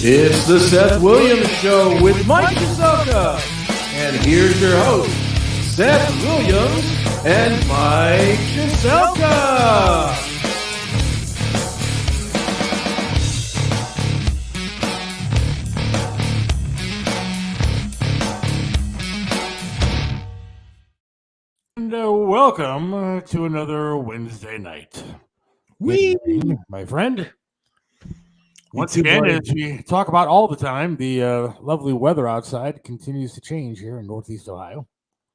It's the Seth Williams Show with Mike Musachio. And here's your host, Seth Williams and Mike Musachio. And welcome to another Wednesday night. My friend. Once again, as we talk about all the time, the lovely weather outside continues to change here in Northeast Ohio.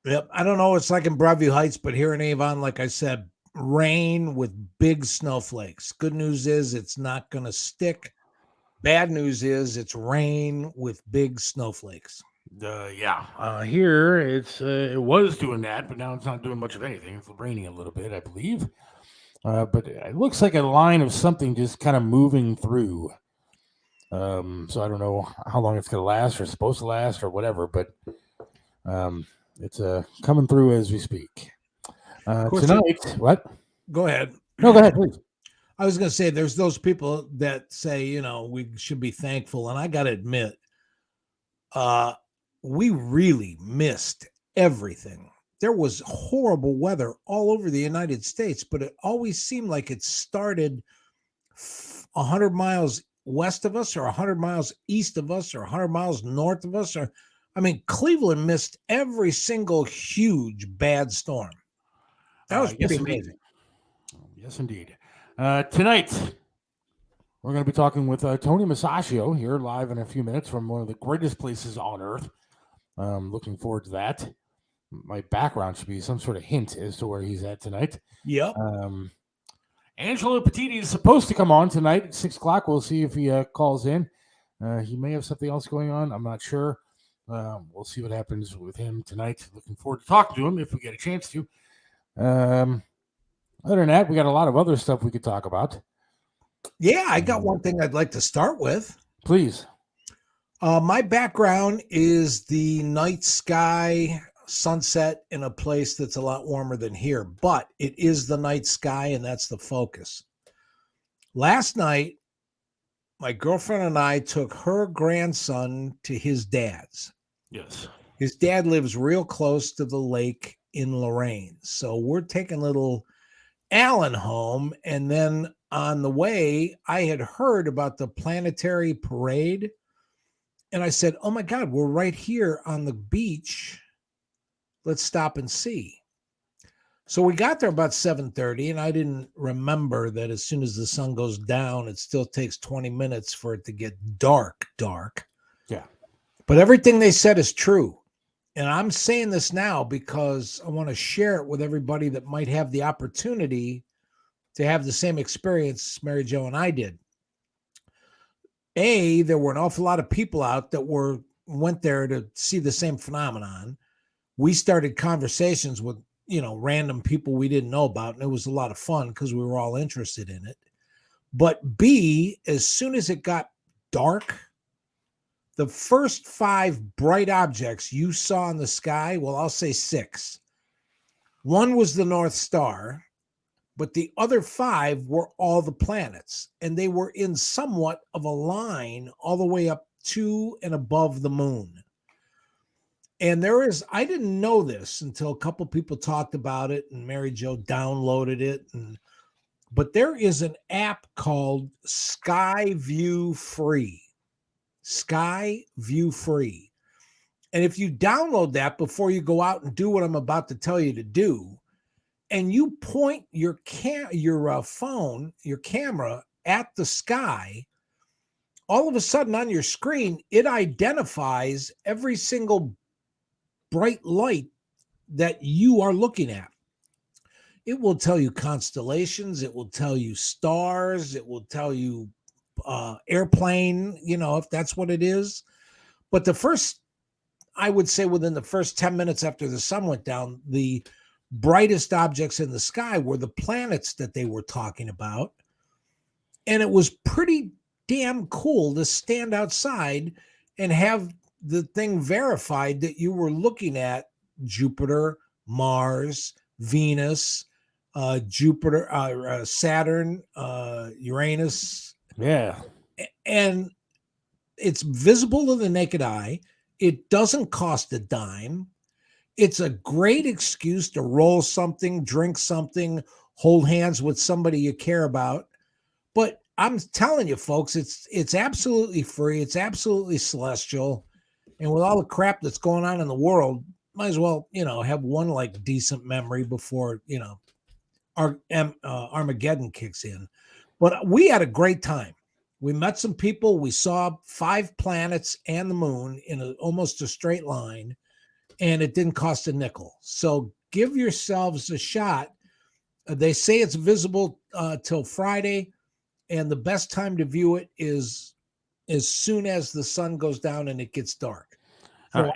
Yep. I don't know what it's like in Broadview Heights, but here in Avon, like I said, rain with big snowflakes. Good news is it's not going to stick. Bad news is it's rain with big snowflakes. Here it was doing that, but now it's not doing much of anything. It's raining a little bit, I believe. But it looks like a line of something just kind of moving through. So I don't know how long it's going to last or supposed to last or whatever, but it's coming through as we speak. Tonight, what? Go ahead. No, go ahead, please. I was going to say there's those people that say, you know, we should be thankful. And I got to admit, we really missed everything. There was horrible weather all over the United States, but it always seemed like it started 100 miles west of us or 100 miles east of us or 100 miles north of us. Cleveland missed every single huge bad storm. That was pretty amazing. Yes, indeed. Tonight, we're going to be talking with Tony Musachio here live in a few minutes from one of the greatest places on earth. Looking forward to that. My background should be some sort of hint as to where he's at tonight. Yep. Angelo Petiti is supposed to come on tonight at 6 o'clock. We'll see if he calls in. He may have something else going on. I'm not sure. We'll see what happens with him tonight. Looking forward to talking to him if we get a chance to. Other than that, we got a lot of other stuff we could talk about. Yeah, I got one thing I'd like to start with. Please. My background is the night sky sunset in a place that's a lot warmer than here, but it is the night sky, and that's the focus. Last night, my girlfriend and I took her grandson to his dad's. Yes. His dad lives real close to the lake in Lorraine. So we're taking little Alan home, and then on the way, I had heard about the planetary parade, and I said, oh my God, we're right here on the beach. Let's stop and see. So we got there about 7:30, and I didn't remember that as soon as the sun goes down, it still takes 20 minutes for it to get dark. Yeah. But everything they said is true. And I'm saying this now because I want to share it with everybody that might have the opportunity to have the same experience Mary Jo and I did. There were an awful lot of people out that went there to see the same phenomenon. We started conversations with, random people we didn't know about, and it was a lot of fun because we were all interested in it. But B, as soon as it got dark, the first 5 bright objects you saw in the sky, well, I'll say 6. One was the North Star, but the other 5 were all the planets, and they were in somewhat of a line all the way up to and above the moon. And I didn't know this until a couple people talked about it, and Mary Jo downloaded it. But there is an app called Skyview Free. Skyview Free. And if you download that before you go out and do what I'm about to tell you to do, and you point your phone, your camera at the sky, all of a sudden on your screen, it identifies every single bright light that you are looking at. It will tell you constellations. It will tell you stars. It will tell you airplane, if that's what it is. But I would say within the first 10 minutes after the sun went down, the brightest objects in the sky were the planets that they were talking about. And it was pretty damn cool to stand outside and have the thing verified that you were looking at Jupiter, Mars, Venus, Saturn, Uranus. Yeah. And it's visible to the naked eye. It doesn't cost a dime. It's a great excuse to roll something, drink something, hold hands with somebody you care about. But I'm telling you, folks, it's absolutely free. It's absolutely celestial. And with all the crap that's going on in the world, might as well, have one like decent memory before, Armageddon kicks in. But we had a great time. We met some people. We saw 5 planets and the moon in almost a straight line, and it didn't cost a nickel. So give yourselves a shot. They say it's visible till Friday, and the best time to view it is as soon as the sun goes down and it gets dark.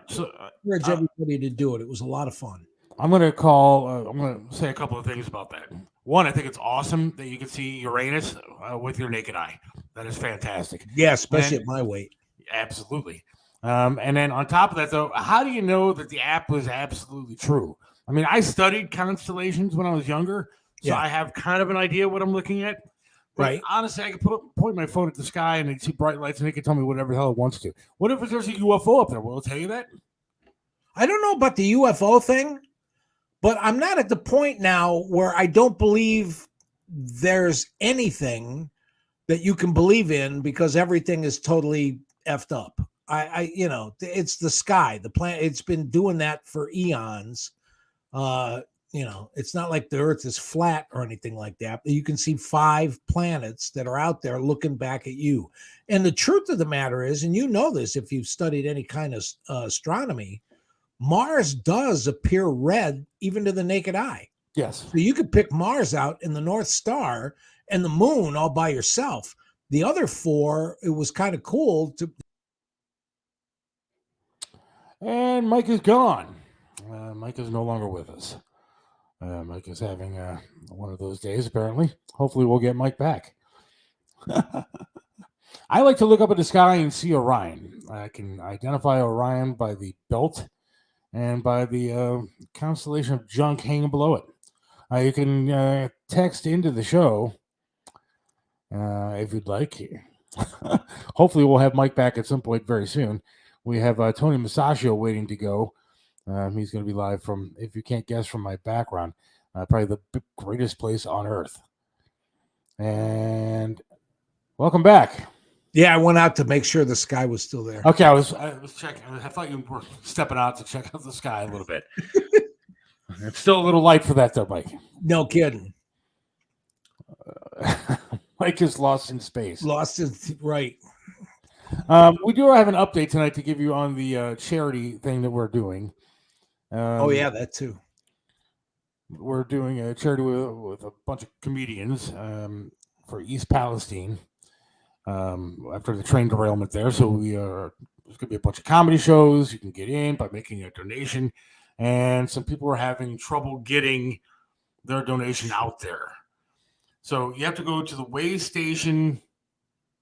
So, I encourage everybody to do it. It was a lot of fun. I'm going to say a couple of things about that. One, I think it's awesome that you can see Uranus with your naked eye. That is fantastic. Yeah, especially at my weight. Absolutely. And then on top of that, though, how do you know that the app was absolutely true? I mean, I studied constellations when I was younger, so I have kind of an idea what I'm looking at. But right. Honestly, I can point my phone at the sky and I see bright lights and it can tell me whatever the hell it wants to. What if there's a UFO up there? Will it tell you that? I don't know about the UFO thing, but I'm not at the point now where I don't believe there's anything that you can believe in because everything is totally effed up. It's the sky, the planet. It's been doing that for eons. It's not like the earth is flat or anything like that. You can see 5 planets that are out there looking back at you. And the truth of the matter is, and you know this if you've studied any kind of astronomy, Mars does appear red even to the naked eye. Yes. So you could pick Mars out in the North Star and the moon all by yourself. The other 4, it was kind of cool to. And Mike is gone. Mike is no longer with us. Mike is having one of those days, apparently. Hopefully we'll get Mike back. I like to look up at the sky and see Orion. I can identify Orion by the belt and by the constellation of junk hanging below it. You can text into the show if you'd like. Hopefully we'll have Mike back at some point very soon. We have Tony Musachio waiting to go. He's going to be live from, if you can't guess from my background, probably the greatest place on earth. And welcome back. Yeah, I went out to make sure the sky was still there. Okay, I was checking. I thought you were stepping out to check out the sky a little bit. It's still a little light for that, though, Mike. No kidding. Mike is lost in space. Right. We do have an update tonight to give you on the charity thing that we're doing. That too. We're doing a charity with a bunch of comedians for East Palestine after the train derailment there. So there's going to be a bunch of comedy shows. You can get in by making a donation. And some people are having trouble getting their donation out there. So you have to go to the Waystation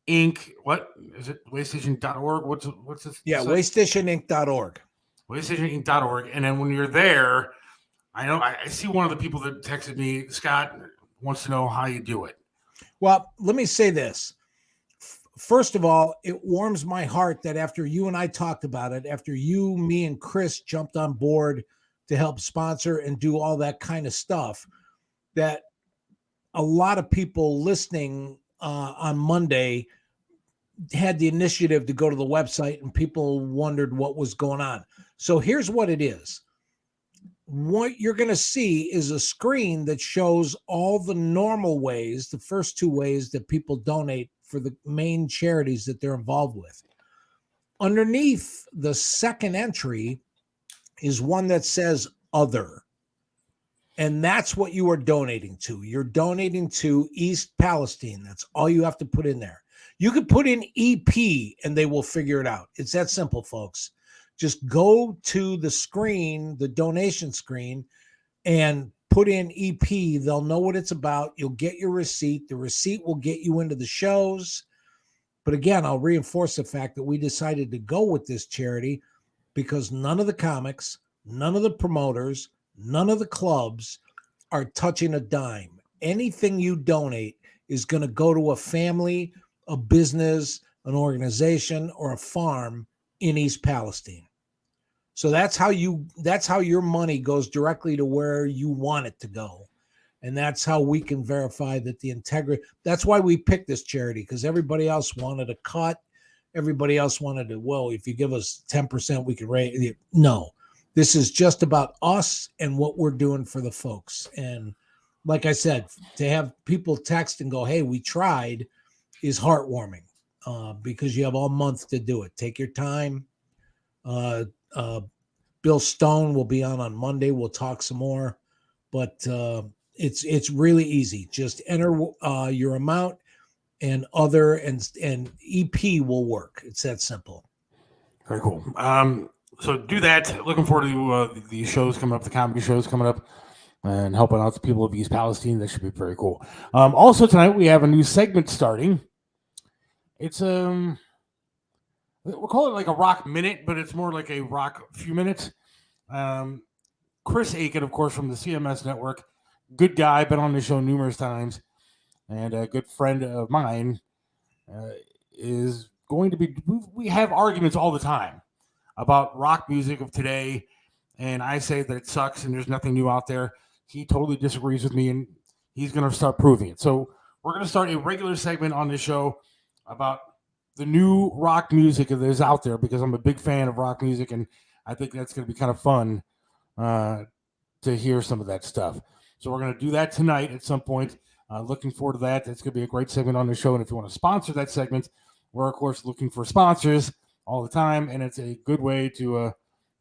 Inc. What is it? Waystation.org? What's this? Yeah, waystationinc.org. Waystationinc.org. And then when you're there, I see one of the people that texted me, Scott, wants to know how you do it. Well, let me say this. First of all, it warms my heart that after you and I talked about it, after you, me, and Chris jumped on board to help sponsor and do all that kind of stuff, that a lot of people listening on Monday had the initiative to go to the website and people wondered what was going on. So here's what it is. What you're going to see is a screen that shows all the normal ways, the first 2 ways that people donate for the main charities that they're involved with. Underneath the second entry is one that says other. And that's what you are donating to. You're donating to East Palestine. That's all you have to put in there. You could put in EP and they will figure it out. It's that simple, folks. Just go to the screen, the donation screen, and put in EP. They'll know what it's about. You'll get your receipt. The receipt will get you into the shows. But again, I'll reinforce the fact that we decided to go with this charity because none of the comics, none of the promoters, none of the clubs are touching a dime. Anything you donate is going to go to a family, a business an organization, or a farm in East Palestine. So that's how your money goes directly to where you want it to go. And that's how we can verify that the integrity. That's why we picked this charity, because everybody else wanted a cut. Everybody else wanted to, well, if you give us 10%, we can raise it. No, this is just about us and what we're doing for the folks. And like I said, to have people text and go, hey, we tried, is heartwarming, because you have all month to do it. Take your time. Bill Stone will be on Monday. We'll talk some more, but it's really easy. Just enter your amount, and other and EP will work. It's that simple. Very cool. So do that. Looking forward to the shows coming up, the comedy shows coming up, and helping out the people of East Palestine. That should be very cool. Also tonight we have a new segment starting. It's we'll call it like a rock minute, but it's more like a rock few minutes. Chris Aiken, of course, from the CMS network, good guy, been on the show numerous times, and a good friend of mine, is going to be. We have arguments all the time about rock music of today, and I say that it sucks and there's nothing new out there. He totally disagrees with me, and he's going to start proving it. So we're going to start a regular segment on this show about the new rock music that is out there, because I'm a big fan of rock music, and I think that's going to be kind of fun to hear some of that stuff. So we're going to do that tonight at some point. Looking forward to that. It's going to be a great segment on the show, and if you want to sponsor that segment, we're, of course, looking for sponsors all the time, and it's a good way to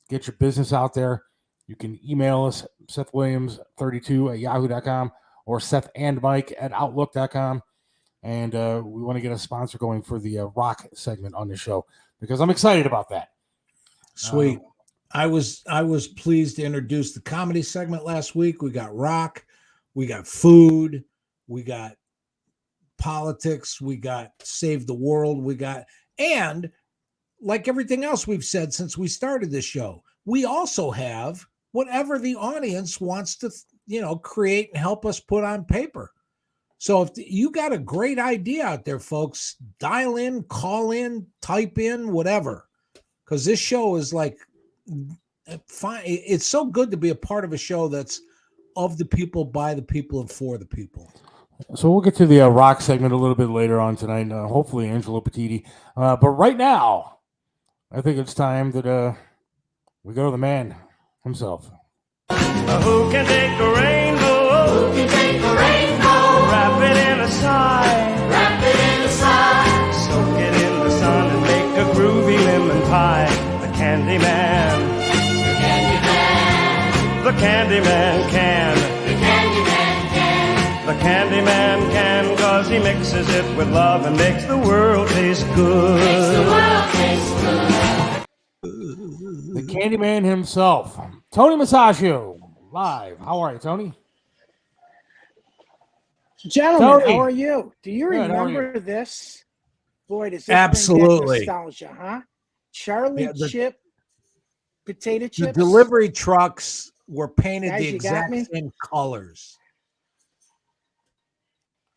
get your business out there. You can email us, SethWilliams32@yahoo.com or Seth and Mike at Outlook.com. And we want to get a sponsor going for the rock segment on the show, because I'm excited about that. Sweet. I was pleased to introduce the comedy segment last week. We got rock, we got food, we got politics, we got save the world, and like everything else we've said since we started this show, we also have whatever the audience wants to, create and help us put on paper. So if you got a great idea out there, folks, dial in, call in, type in, whatever, because this show is like fine. It's so good to be a part of a show that's of the people, by the people, and for the people. So we'll get to the rock segment a little bit later on tonight, hopefully Angelo Petiti. But right now, I think it's time that we go to the man himself. Who can take a rainbow? Who can take a rainbow? Wrap it in a sigh. Wrap it in a sigh. Soak it in the sun and make a groovy lemon pie. The Candy Man. The Candy Man. The Candy Man can. The Candy Man can. The Candy Man can, 'cause he mixes it with love and makes the world taste good. Makes the world taste good. The Candy Man himself, Tony Musachio, live. How are you, Tony? Gentlemen, Tony. how are you? Do you Good, remember this? Boy, does this Absolutely. bring back nostalgia, huh? Charlie Yeah, chip, potato The chips. delivery trucks were painted Guys, the you got exact me? same colors.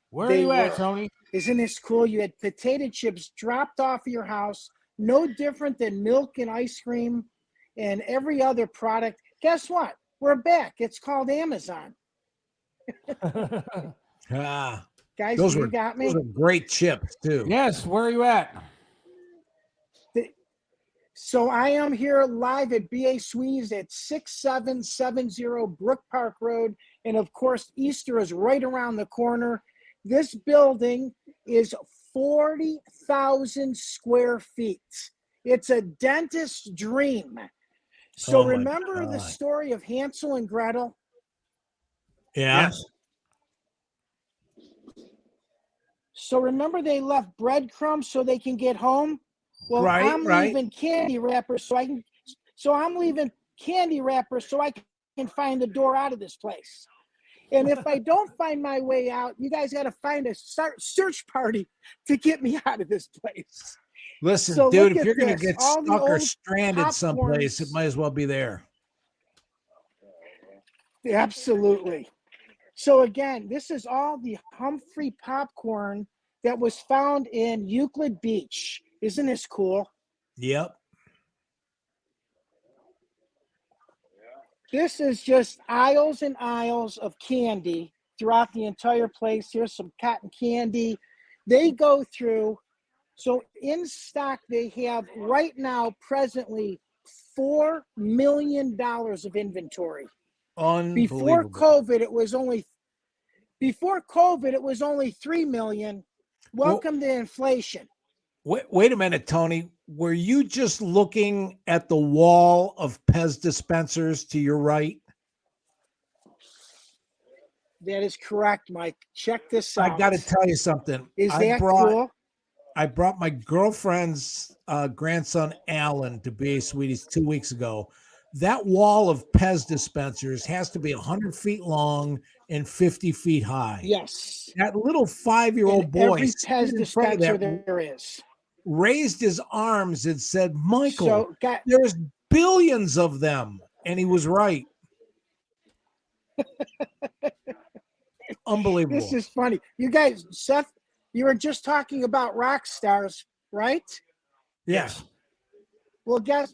Where They are you at, were. Tony? Isn't this cool? You had potato chips dropped off of your house, no different than milk and ice cream and every other product. Guess what? We're back. It's called Amazon. Ah, Guys, those you were got me? those are great chips too. Yes, where are you at? So I am here live at BA Sweeney's at 6770 Brook Park Road. And of course, Easter is right around the corner. This building is 40,000 square feet. It's a dentist's dream. So Oh my remember the God. story of Hansel and Gretel? Yeah. So remember they left breadcrumbs so they can get home? Well, Right, I'm right. leaving candy wrappers so I can find the door out of this place. And if I don't find my way out, you guys got to find a search party to get me out of this place. Listen, So dude, look if you're at gonna this. get All the stuck or old stranded someplace, it popcorns. might as well be there. Absolutely. So again, this is all the Humphrey popcorn that was found in Euclid Beach. Isn't this cool? Yep. This is just aisles and aisles of candy throughout the entire place. Here's some cotton candy. They go through. So in stock, they have right now, presently, $4 million of inventory. Unbelievable. Before COVID, it was only $3 million. Welcome to inflation. Wait a minute, Tony. Were you just looking at the wall of Pez dispensers to your right? That is correct, Mike. Check this out. I got to tell you something. Is that cool? I brought my girlfriend's grandson, Alan, to BA Sweeties 2 weeks ago. That wall of Pez dispensers has to be 100 feet long and 50 feet high. Yes. That little 5-year-old boy every Pez dispenser there is raised his arms and said, Michael, there's billions of them. And he was right. Unbelievable. This is funny. You guys, Seth, you were just talking about rock stars, right? Yes. Well, guess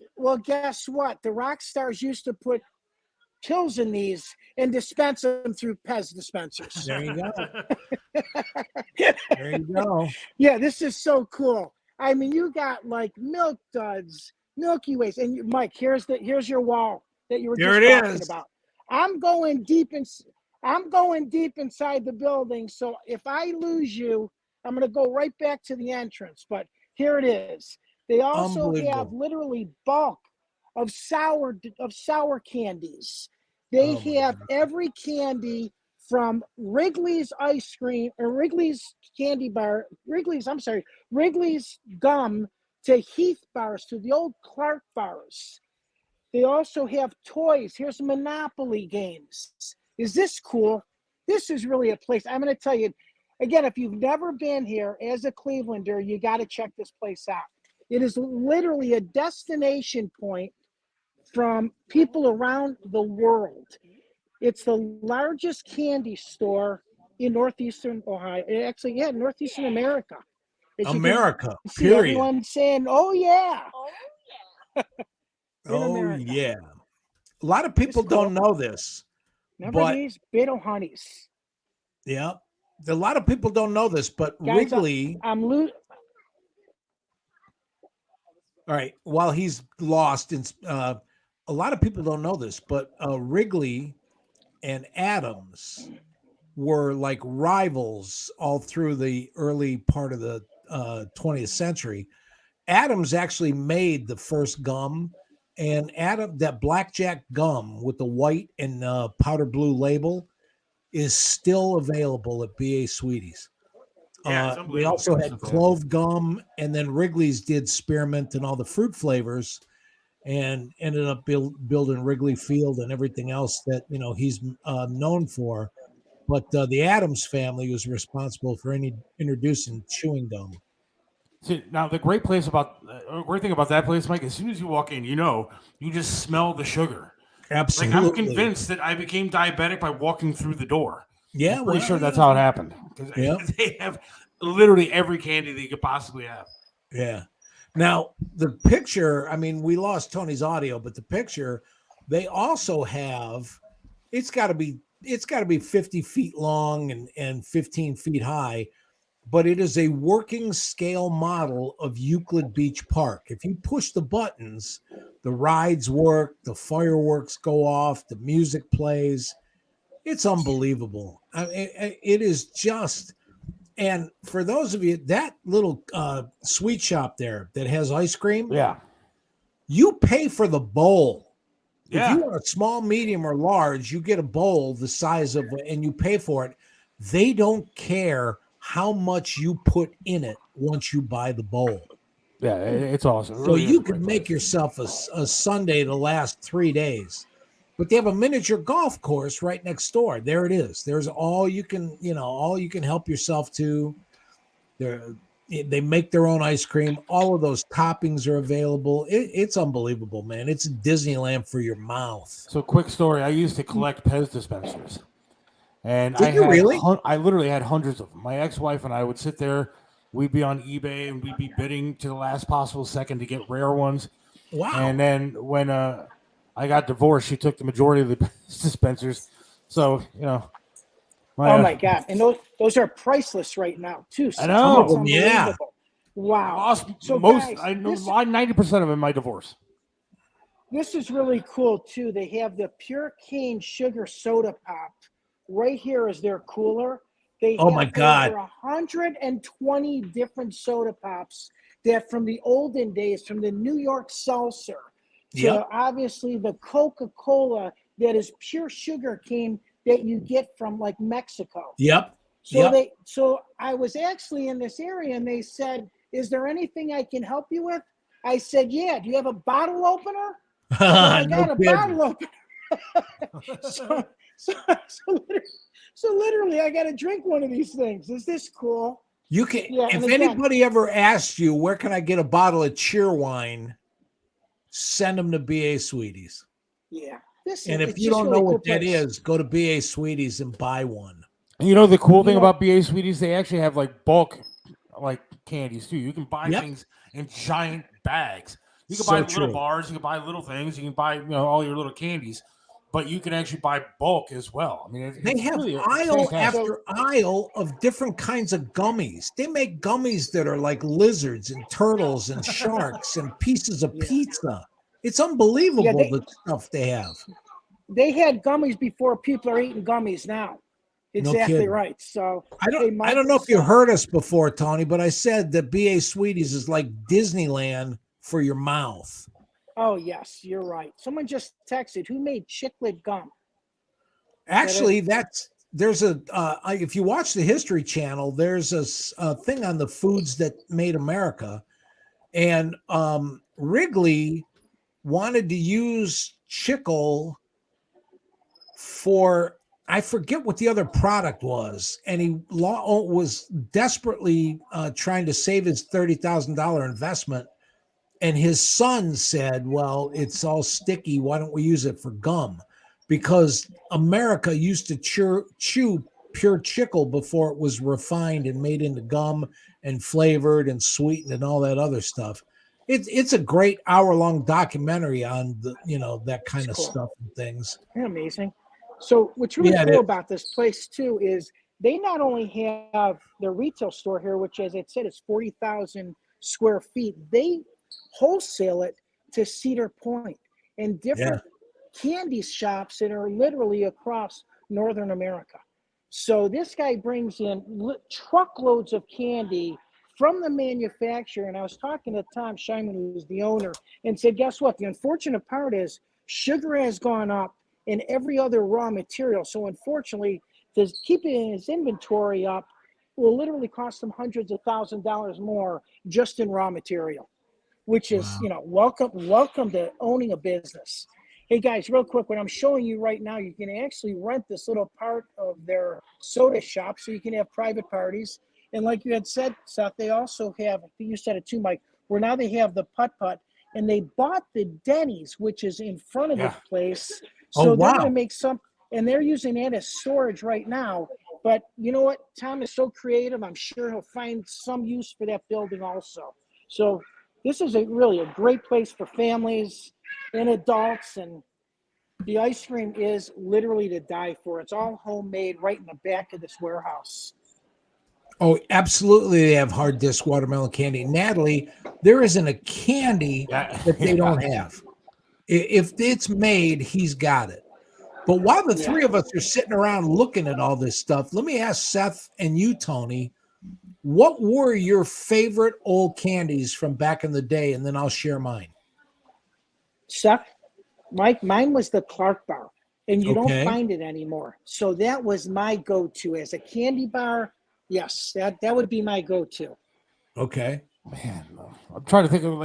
what? The rock stars used to put pills in these and dispense them through Pez dispensers. There you go. There you go. Yeah, this is so cool. I mean, you got like Milk Duds, Milky Ways, and Mike, here's your wall that you were just talking about. I'm going deep inside the building, so if I lose you, I'm going to go right back to the entrance. But here it is. They also have literally bulk of sour candies. They have every candy from Wrigley's ice cream or Wrigley's candy bar, Wrigley's gum to Heath bars to the old Clark bars. They also have toys. Here's Monopoly games. Is this cool? This is really a place. I'm going to tell you, again, if you've never been here as a Clevelander, you got to check this place out. It is literally a destination point from people around the world. It's the largest candy store in Northeastern Ohio. Actually, yeah, Northeastern America. America, period. Everyone saying, oh, yeah. Oh, yeah. A lot of people don't know this. Remember these Beto Honeys? Yeah. A lot of people don't know this, but guys, Wrigley... All right. While he's lost, a lot of people don't know this, but Wrigley and Adams were like rivals all through the early part of the 20th century. Adams actually made the first gum, and that blackjack gum with the white and powder blue label is still available at BA Sweeties. Yeah, we also had clove gum, and then Wrigley's did spearmint and all the fruit flavors, and ended up building Wrigley Field and everything else that he's known for. But the Adams family was responsible for introducing chewing gum. See, now the great thing about that place, Mike, as soon as you walk in, you just smell the sugar. Absolutely. Like, I'm convinced that I became diabetic by walking through the door. Yeah, I'm pretty sure that's how it happened. Because they have literally every candy that you could possibly have. Yeah. Now, the picture, I mean, we lost Tony's audio, but the picture, they also have, it's got to be 50 feet long and 15 feet high, but it is a working scale model of Euclid Beach Park. If you push the buttons, the rides work, the fireworks go off, the music plays. It's unbelievable. I mean, it is just, and for those of you, that little sweet shop there that has ice cream, you pay for the bowl. Yeah. If you want a small, medium, or large, you get a bowl the size of, and you pay for it. They don't care how much you put in it once you buy the bowl. Yeah, it's awesome. So really you can make yourself a Sunday to last 3 days. But they have a miniature golf course right next door. There it is. There's all you can help yourself to. They make their own ice cream. All of those toppings are available. It's unbelievable, man. It's Disneyland for your mouth. So, quick story. I used to collect Pez dispensers. And I literally had hundreds of them. My ex-wife and I would sit there we'd be on eBay and we'd be bidding to the last possible second to get rare ones. Wow. And then when I got divorced, she took the majority of the dispensers. So, Oh my God! And those are priceless right now too. I know. It's unbelievable. I Wow. lost So most. guys, I know 90% of them in my divorce. This is really cool too. They have the pure cane sugar soda pop. Right here is their cooler. They have my God. over 120 different soda pops that from the olden days, from the New York Seltzer to obviously the Coca-Cola that is pure sugar cane that you get from like Mexico. Yep. So I was actually in this area and they said, "Is there anything I can help you with?" I said, "Yeah. Do you have a bottle opener?" So I got a bottle opener. so literally, I got to drink one of these things. Is this cool? You can. If anybody ever asks you where can I get a bottle of cheer wine, send them to BA Sweeties. Yeah. And if you don't know what that is, go to BA Sweeties and buy one. The cool thing about BA Sweeties, they actually have like bulk like candies too. You can buy things in giant bags. You can buy little bars, you can buy little things, you can buy all your little candies, but you can actually buy bulk as well. I mean, they have really aisle after aisle of different kinds of gummies. They make gummies that are like lizards and turtles and sharks and pieces of pizza. It's unbelievable the stuff they have. They had gummies before people are eating gummies now. Exactly right. So I don't know if you heard us before, Tony, but I said that BA Sweeties is like Disneyland for your mouth. Oh yes, you're right. Someone just texted, who made chiclet gum? Actually, there's a if you watch the History Channel, there's a thing on the foods that made America, and Wrigley wanted to use chicle for, I forget what the other product was, and he was desperately trying to save his $30,000 investment. And his son said, "Well, it's all sticky. Why don't we use it for gum?" Because America used to chew pure chicle before it was refined and made into gum and flavored and sweetened and all that other stuff. It's a great hour-long documentary on the that kind of stuff and things. They're amazing. So what's really cool about this place too is they not only have their retail store here, which as I said is 40,000 square feet. They wholesale it to Cedar Point and different candy shops that are literally across Northern America. So this guy brings in truckloads of candy from the manufacturer. And I was talking to Tom Scheinman, who's the owner, and said, guess what? The unfortunate part is sugar has gone up in every other raw material. So unfortunately, to keep his inventory up will literally cost him hundreds of $1,000s more just in raw material, which is, welcome to owning a business. Hey guys, real quick, what I'm showing you right now, you can actually rent this little part of their soda shop so you can have private parties. And like you had said, Seth, they also have, I think you said it too, Mike, where now they have the putt-putt, and they bought the Denny's, which is in front of the place. So they're going to make some, and they're using that as storage right now. But you know what? Tom is so creative. I'm sure he'll find some use for that building also. So this is really a great place for families and adults. And the ice cream is literally to die for. It's all homemade right in the back of this warehouse. Oh, absolutely. They have hard disk watermelon candy. Natalie, there isn't a candy that they don't have. If it's made, he's got it. But while the three of us are sitting around looking at all this stuff, let me ask Seth and you, Tony, what were your favorite old candies from back in the day? And then I'll share mine. Seth, Mike, mine was the Clark bar, and you don't find it anymore. So that was my go-to as a candy bar. Yes, that would be my go-to. Okay. Man, I'm trying to think of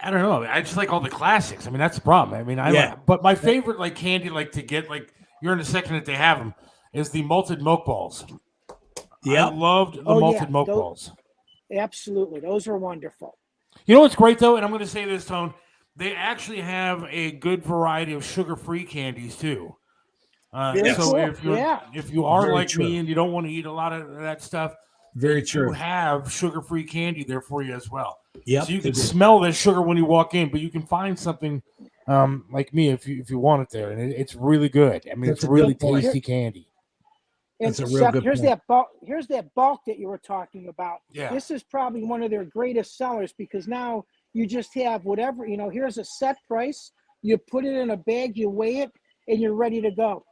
I don't know. I just like all the classics. I mean, that's the problem. I mean, but my favorite candy to get you're in the section that they have them is the malted milk balls. Yeah, I loved the malted milk balls. Absolutely, those are wonderful. You know what's great though, and I'm going to say this, Tone. They actually have a good variety of sugar-free candies too. So if you are like me and you don't want to eat a lot of that stuff, Very You true. have sugar-free candy there for you as well. Yep. So you can smell the sugar when you walk in, but you can find something like me if you want it there, and it's really good. I mean, That's it's a really good point. tasty candy. And That's a real Seth, good here's point. that bulk. Here's that bulk that you were talking about. Yeah. This is probably one of their greatest sellers because now you just have whatever, here's a set price. You put it in a bag, you weigh it, and you're ready to go.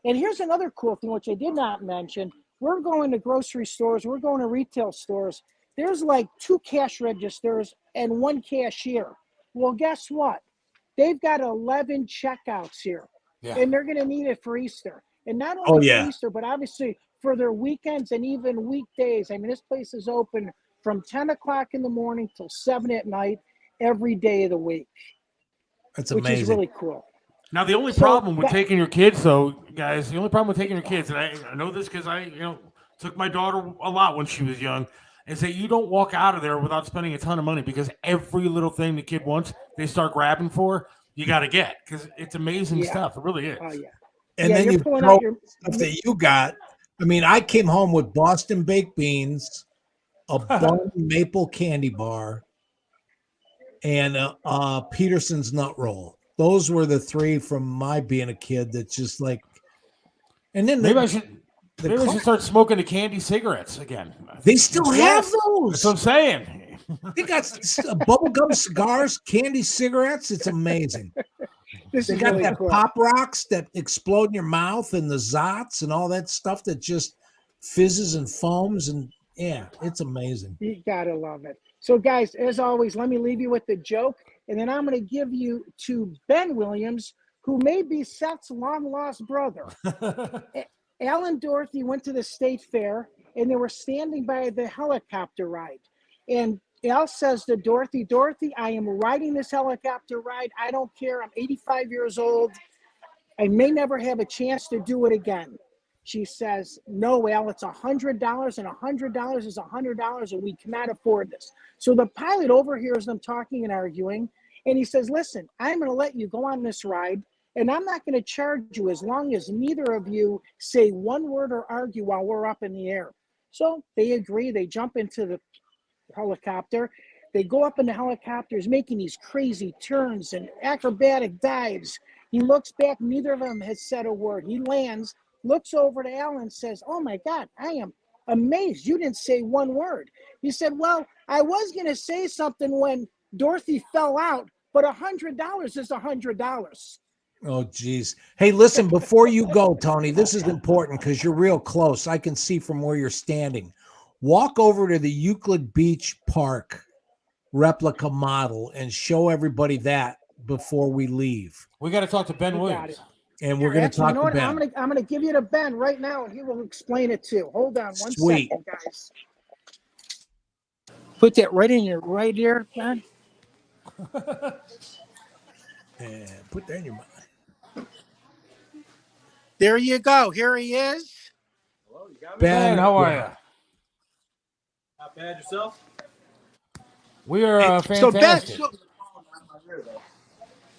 And here's another cool thing, which I did not mention. We're going to grocery stores. We're going to retail stores. There's like 2 cash registers and 1 cashier. Well, guess what? They've got 11 checkouts here, and they're going to need it for Easter. And not only for Easter, but obviously for their weekends and even weekdays. I mean, this place is open from 10 o'clock in the morning till 7 at night every day of the week. That's amazing. Which is really cool. Now, the only problem with taking your kids, though, guys, the only problem with taking your kids, and I know this because I took my daughter a lot when she was young, is that you don't walk out of there without spending a ton of money because every little thing the kid wants, they start grabbing for, you got to get because it's amazing stuff. It really is. Oh, yeah. And then you throw stuff that you got. I mean, I came home with Boston baked beans, a bun maple candy bar, and Peterson's nut roll. Those were the 3 from my being a kid. That's just like, and then maybe I should start smoking the candy cigarettes again. They still have those. That's what I'm saying. They got bubblegum cigars, candy cigarettes. It's amazing. They got really that cool. Pop Rocks that explode in your mouth and the Zots and all that stuff that just fizzes and foams. And it's amazing. You got to love it. So, guys, as always, let me leave you with the joke. And then I'm going to give you to Ben Williams, who may be Seth's long-lost brother. Al and Dorothy went to the state fair, and they were standing by the helicopter ride. And Al says to Dorothy, Dorothy, I am riding this helicopter ride. I don't care. I'm 85 years old. I may never have a chance to do it again. She says, no, Al, it's $100, and $100 is $100, and we cannot afford this. So the pilot overhears them talking and arguing, and he says, listen, I'm going to let you go on this ride, and I'm not going to charge you as long as neither of you say one word or argue while we're up in the air. So they agree. They jump into the helicopter. They go up in the helicopters, making these crazy turns and acrobatic dives. He looks back. Neither of them has said a word. He lands, looks over to Al and says, oh, my God, I am amazed. You didn't say one word. He said, well, I was going to say something when Dorothy fell out, but $100 is $100. Oh, geez. Hey, listen, before you go, Tony, this is important because you're real close. I can see from where you're standing. Walk over to the Euclid Beach Park replica model and show everybody that before we leave. We got to talk to Ben Williams. And we're going to talk to Ben. I'm going to give you to Ben right now, and he will explain it too. Hold on one second, guys. Put that right in your right ear, Ben. And put that in your mouth. There you go. Here he is. Hello, you got me? Ben, how are you? Not bad yourself? We are fantastic.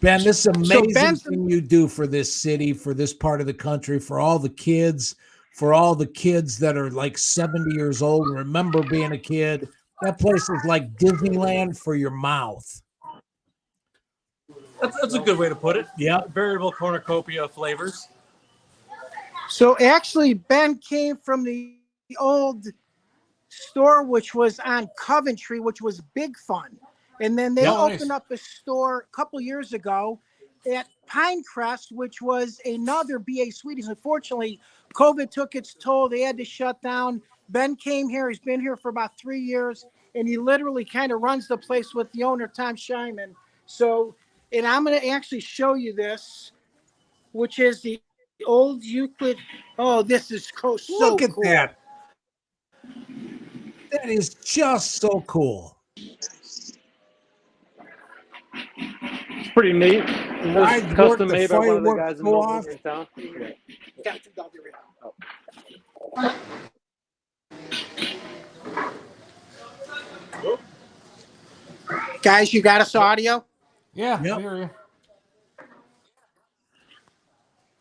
Ben, this is amazing thing you do for this city, for this part of the country, for all the kids that are like 70 years old and remember being a kid. That place is like Disneyland for your mouth. That's a good way to put it. Yeah. Variable cornucopia of flavors. So actually, Ben came from the old store, which was on Coventry, which was big fun. And then they opened up a store a couple years ago at Pinecrest, which was another BA Sweeties. Unfortunately, COVID took its toll. They had to shut down. Ben came here. He's been here for about 3 years, and he literally kind of runs the place with the owner, Tom Scheinman. So, and I'm going to actually show you this, which is the old Euclid. Oh, this is so Look at cool. that. That is just so cool. It's pretty neat. And this is custom made by one of the guys in town. Guys, you got us audio? Yeah, I hear you.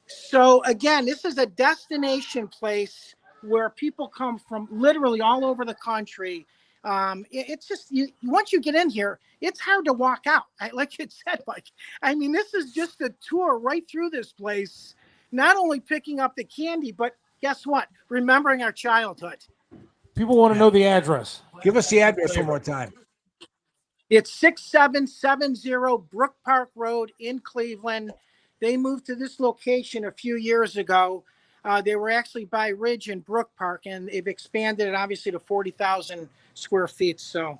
So again, this is a destination place where people come from literally all over the country. It's just once you get in here, it's hard to walk out. Like you said, Mike. I mean, this is just a tour right through this place. Not only picking up the candy, but guess what? Remembering our childhood. People want to know the address. Give us the address one more time. It's 6770 Brook Park Road in Cleveland. They moved to this location a few years ago. They were actually by Ridge and Brook Park, and they've expanded it obviously to 40,000 square feet. So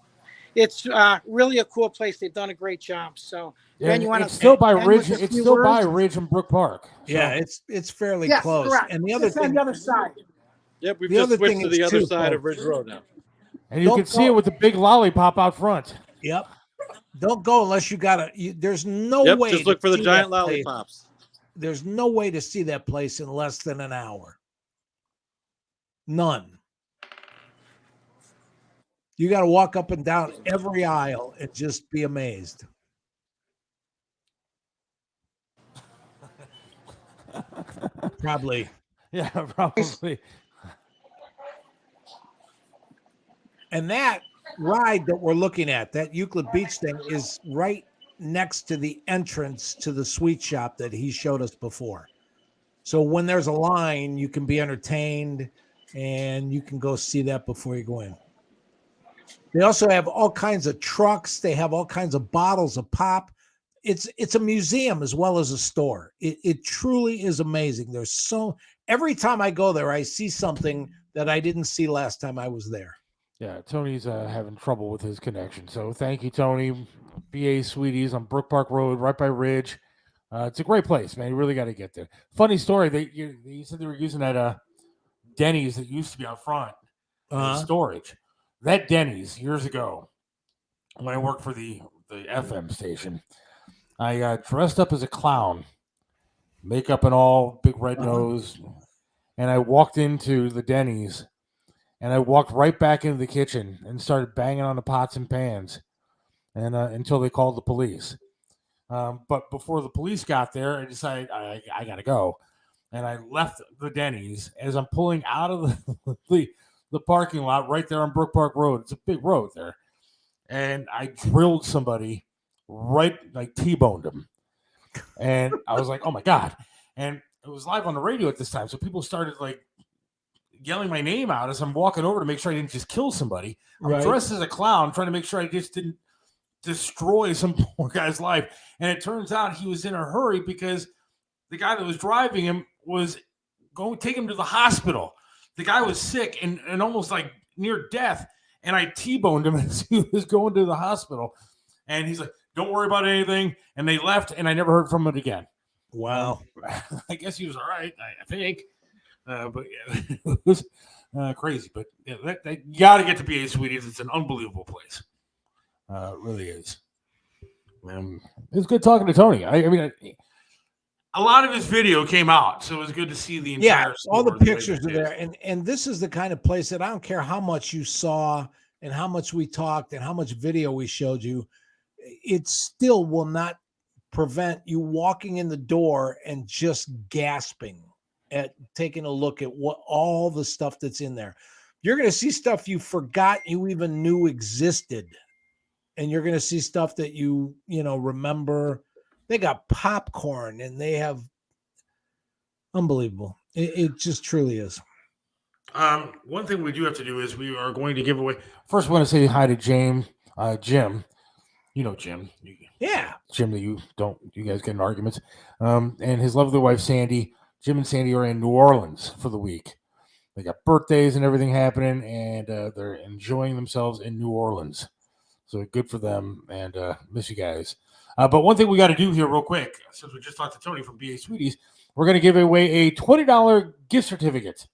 it's really a cool place. They've done a great job. So Ben, you want to still by Ridge? It's still by Ridge and Brook Park. So. Yeah, it's fairly close. Correct. And the other thing, on the other side. Yep, we've just switched to the other side of Ridge Road now. And you can see it with the big lollipop out front. Yep. Don't go unless you got to. There's no way. Just look for the giant lollipops. There's no way to see that place in less than an hour. None. You got to walk up and down every aisle and just be amazed. Probably. Yeah, probably. And that ride that we're looking at, that Euclid Beach thing, is right next to the entrance to the sweet shop that he showed us before. So when there's a line, you can be entertained and you can go see that before you go in. They also have all kinds of trucks. They have all kinds of bottles of pop. It's a museum as well as a store. It truly is amazing. Every time I go there, I see something that I didn't see last time I was there. Yeah, Tony's having trouble with his connection. So thank you, Tony. BA Sweeties on Brook Park Road, right by Ridge. It's a great place, man. You really got to get there. Funny story. They said they were using that Denny's that used to be out front storage. That Denny's years ago, when I worked for the FM station, I dressed up as a clown, makeup and all, big red nose, and I walked into the Denny's. And I walked right back into the kitchen and started banging on the pots and pans, and until they called the police. But before the police got there, I decided I got to go, and I left the Denny's as I'm pulling out of the parking lot right there on Brook Park Road. It's a big road there, and I drilled somebody right, like T-boned him, and I was like, oh my God! And it was live on the radio at this time, so people started like yelling my name out as I'm walking over to make sure I didn't just kill somebody. I'm dressed as a clown, trying to make sure I just didn't destroy some poor guy's life. And it turns out he was in a hurry because the guy that was driving him was going to take him to the hospital. The guy was sick and almost like near death. And I T-boned him as he was going to the hospital. And he's like, don't worry about anything. And they left, and I never heard from him again. Wow. I guess he was all right, I think. But yeah, it was crazy. But yeah, you got to get to BA Sweeties. It's an unbelievable place. It really is. It's good talking to Tony. I mean, a lot of his video came out, so it was good to see the entire all the pictures are there. And this is the kind of place that I don't care how much you saw and how much we talked and how much video we showed you, it still will not prevent you walking in the door and just gasping at taking a look at what all the stuff that's in there. You're going to see stuff you forgot you even knew existed. And you're going to see stuff that you remember. They got popcorn and they have unbelievable. It just truly is. One thing we do have to do is we are going to give away. First, we want to say hi to Jim. You know Jim. Yeah. Jim that you guys get in arguments. And his lovely wife, Sandy. Jim and Sandy are in New Orleans for the week. They got birthdays and everything happening, and they're enjoying themselves in New Orleans. So good for them, and miss you guys. But one thing we got to do here real quick, since we just talked to Tony from BA Sweeties, we're going to give away a $20 gift certificate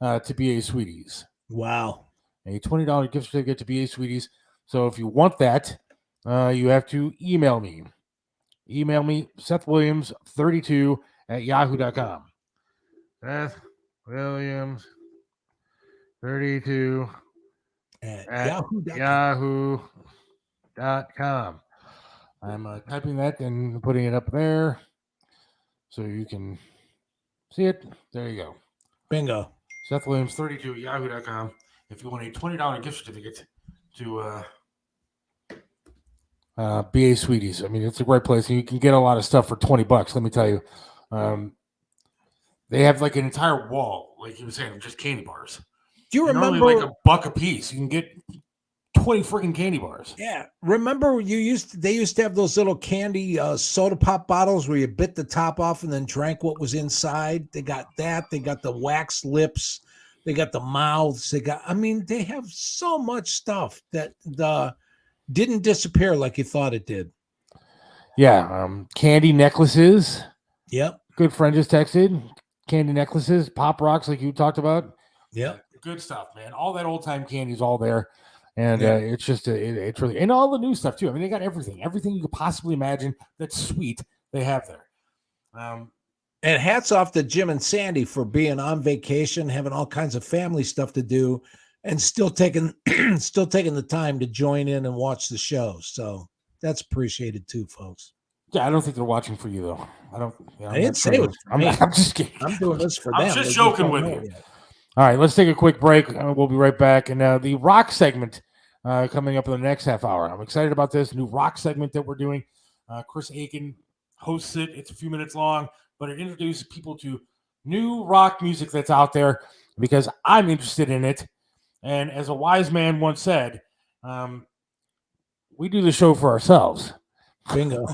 to BA Sweeties. Wow. A $20 gift certificate to BA Sweeties. So if you want that, you have to email me. Email me, SethWilliams32 at yahoo.com. Seth Williams 32 at yahoo.com. I'm typing that and putting it up there so you can see it. There you go. Bingo. Seth Williams 32 at yahoo.com. If you want a $20 gift certificate to BA Sweeties. I mean, it's a great place. And you can get a lot of stuff for $20. Let me tell you. They have like an entire wall, like you were saying, of just candy bars. Do you remember like $1 a piece? You can get 20 freaking candy bars. Yeah. Remember they used to have those little candy soda pop bottles where you bit the top off and then drank what was inside. They got that. They got the wax lips. They got the mouths. They have so much stuff that didn't disappear like you thought it did. Yeah. Candy necklaces. Yep. Good friend just texted. Candy necklaces, pop rocks like you talked about. Yep. Good stuff, man. All that old time candy is all there. And it's just, it's really, and all the new stuff too. I mean, they got everything you could possibly imagine that's sweet, they have there. And hats off to Jim and Sandy for being on vacation, having all kinds of family stuff to do, and still taking the time to join in and watch the show. So that's appreciated too, folks. Yeah, I don't think they're watching for you though. I didn't say it was for me. I'm just kidding. I'm doing this for them. I'm just joking with you. All right, let's take a quick break. We'll be right back. And the rock segment coming up in the next half hour. I'm excited about this new rock segment that we're doing. Chris Aiken hosts it. It's a few minutes long, but it introduces people to new rock music that's out there because I'm interested in it. And as a wise man once said, we do the show for ourselves. Bingo.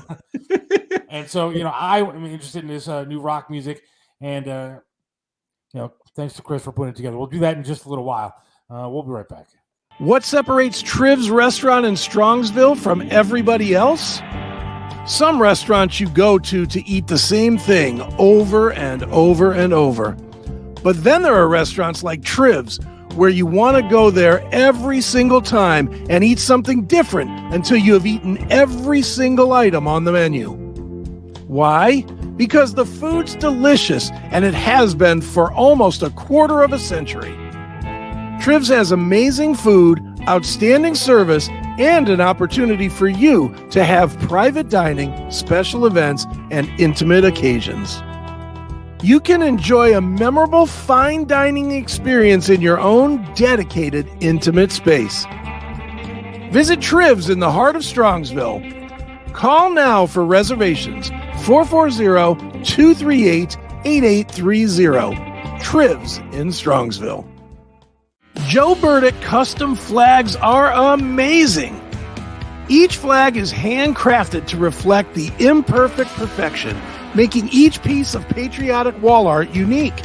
And so, I'm interested in this new rock music. And, thanks to Chris for putting it together. We'll do that in just a little while. We'll be right back. What separates Triv's restaurant in Strongsville from everybody else? Some restaurants you go to eat the same thing over and over and over. But then there are restaurants like Triv's where you want to go there every single time and eat something different until you have eaten every single item on the menu. Why? Because the food's delicious, and it has been for almost a quarter of a century. Triv's has amazing food, outstanding service, and an opportunity for you to have private dining, special events, and intimate occasions. You can enjoy a memorable fine dining experience in your own dedicated, intimate space. Visit Triv's in the heart of Strongsville. Call now for reservations, 440-238-8830. Triv's in Strongsville. Joe Burdick custom flags are amazing. Each flag is handcrafted to reflect the imperfect perfection, making each piece of patriotic wall art unique.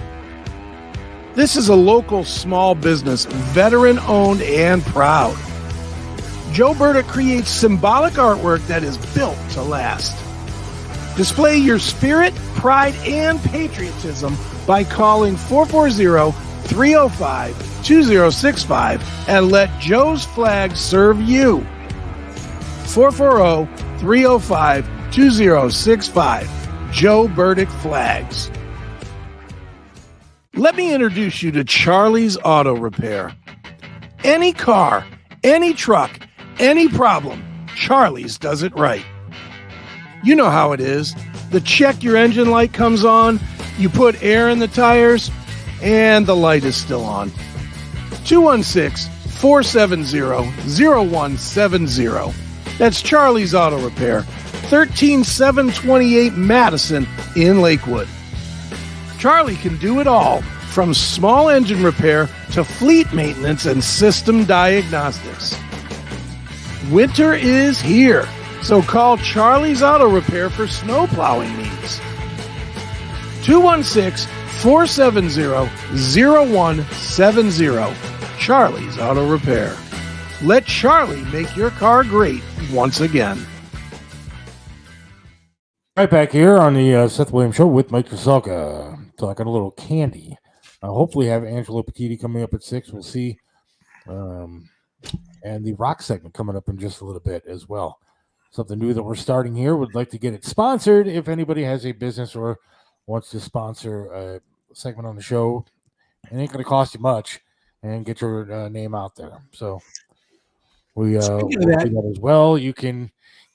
This is a local small business, veteran-owned and proud. Joe Burdick creates symbolic artwork that is built to last. Display your spirit, pride, and patriotism by calling 440-305-2065 and let Joe's flag serve you. 440-305-2065. Joe Burdick Flags. Let me introduce you to Charlie's Auto Repair. Any car, any truck, any problem, Charlie's does it right. You know how it is. The check your engine light comes on, you put air in the tires, and the light is still on. 216-470-0170. That's Charlie's Auto Repair, 13728 Madison in Lakewood. Charlie can do it all, from small engine repair to fleet maintenance and system diagnostics. Winter is here, so call Charlie's Auto Repair for snow plowing needs. 216-470-0170. Charlie's Auto Repair. Let Charlie make your car great once again. Right back here on the Seth Williams Show with Mike Kasalka, talking a little candy. Hopefully have Angelo Petiti coming up at 6. We'll see. And the rock segment coming up in just a little bit as well. Something new that we're starting here. Would like to get it sponsored. If anybody has a business or wants to sponsor a segment on the show, it ain't going to cost you much, and get your name out there. So we'll do that as well. You can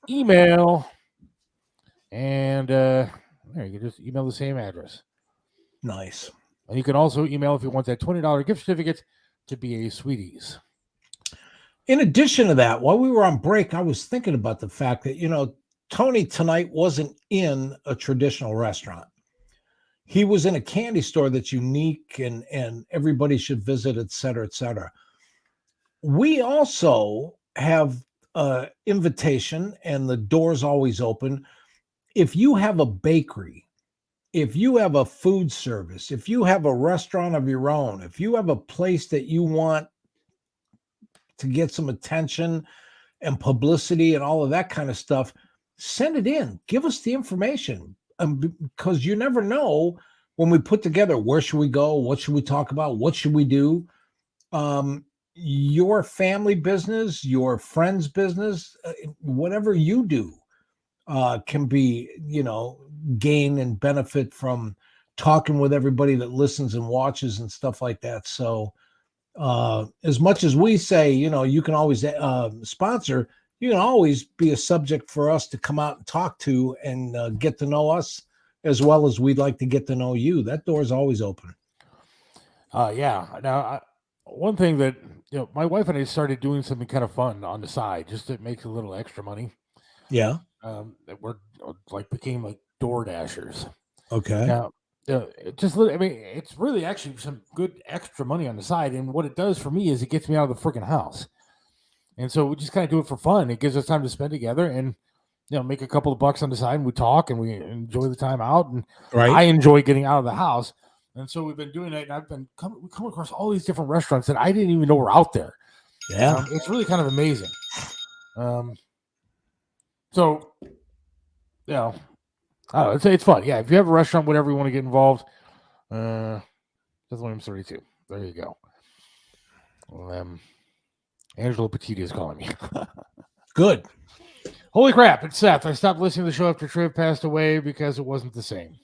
email, and you can just email the same address. Nice. And you can also email if you want that $20 gift certificate to BA Sweeties. In addition to that, while we were on break, I was thinking about the fact that, Tony tonight wasn't in a traditional restaurant. He was in a candy store that's unique and everybody should visit, et cetera, et cetera. We also have an invitation and the door's always open. If you have a bakery, if you have a food service, if you have a restaurant of your own, if you have a place that you want to get some attention and publicity and all of that kind of stuff, send it in. Give us the information, because you never know when we put together, where should we go? What should we talk about? What should we do? Your family business, your friend's business, whatever you do can be, gain and benefit from talking with everybody that listens and watches and stuff like that. So as much as we say, you can always sponsor, you can always be a subject for us to come out and talk to and get to know us as well as we'd like to get to know you. That door is always open. Yeah. Now, one thing that, my wife and I started doing something kind of fun on the side, just to make a little extra money. Yeah. We're became like door dashers. Okay. Now, it's really actually some good extra money on the side. And what it does for me is it gets me out of the freaking house. And so we just kind of do it for fun. It gives us time to spend together and, make a couple of bucks on the side, and we talk and we enjoy the time out. And I enjoy getting out of the house. And so we've been doing it. And we come across all these different restaurants that I didn't even know were out there. Yeah. It's really kind of amazing. So, it's fun. Yeah. If you have a restaurant, whatever you want to get involved, Seth Williams 32. There you go. Angela Petiti is calling me. Good. Holy crap, it's Seth. I stopped listening to the show after Triv passed away because it wasn't the same.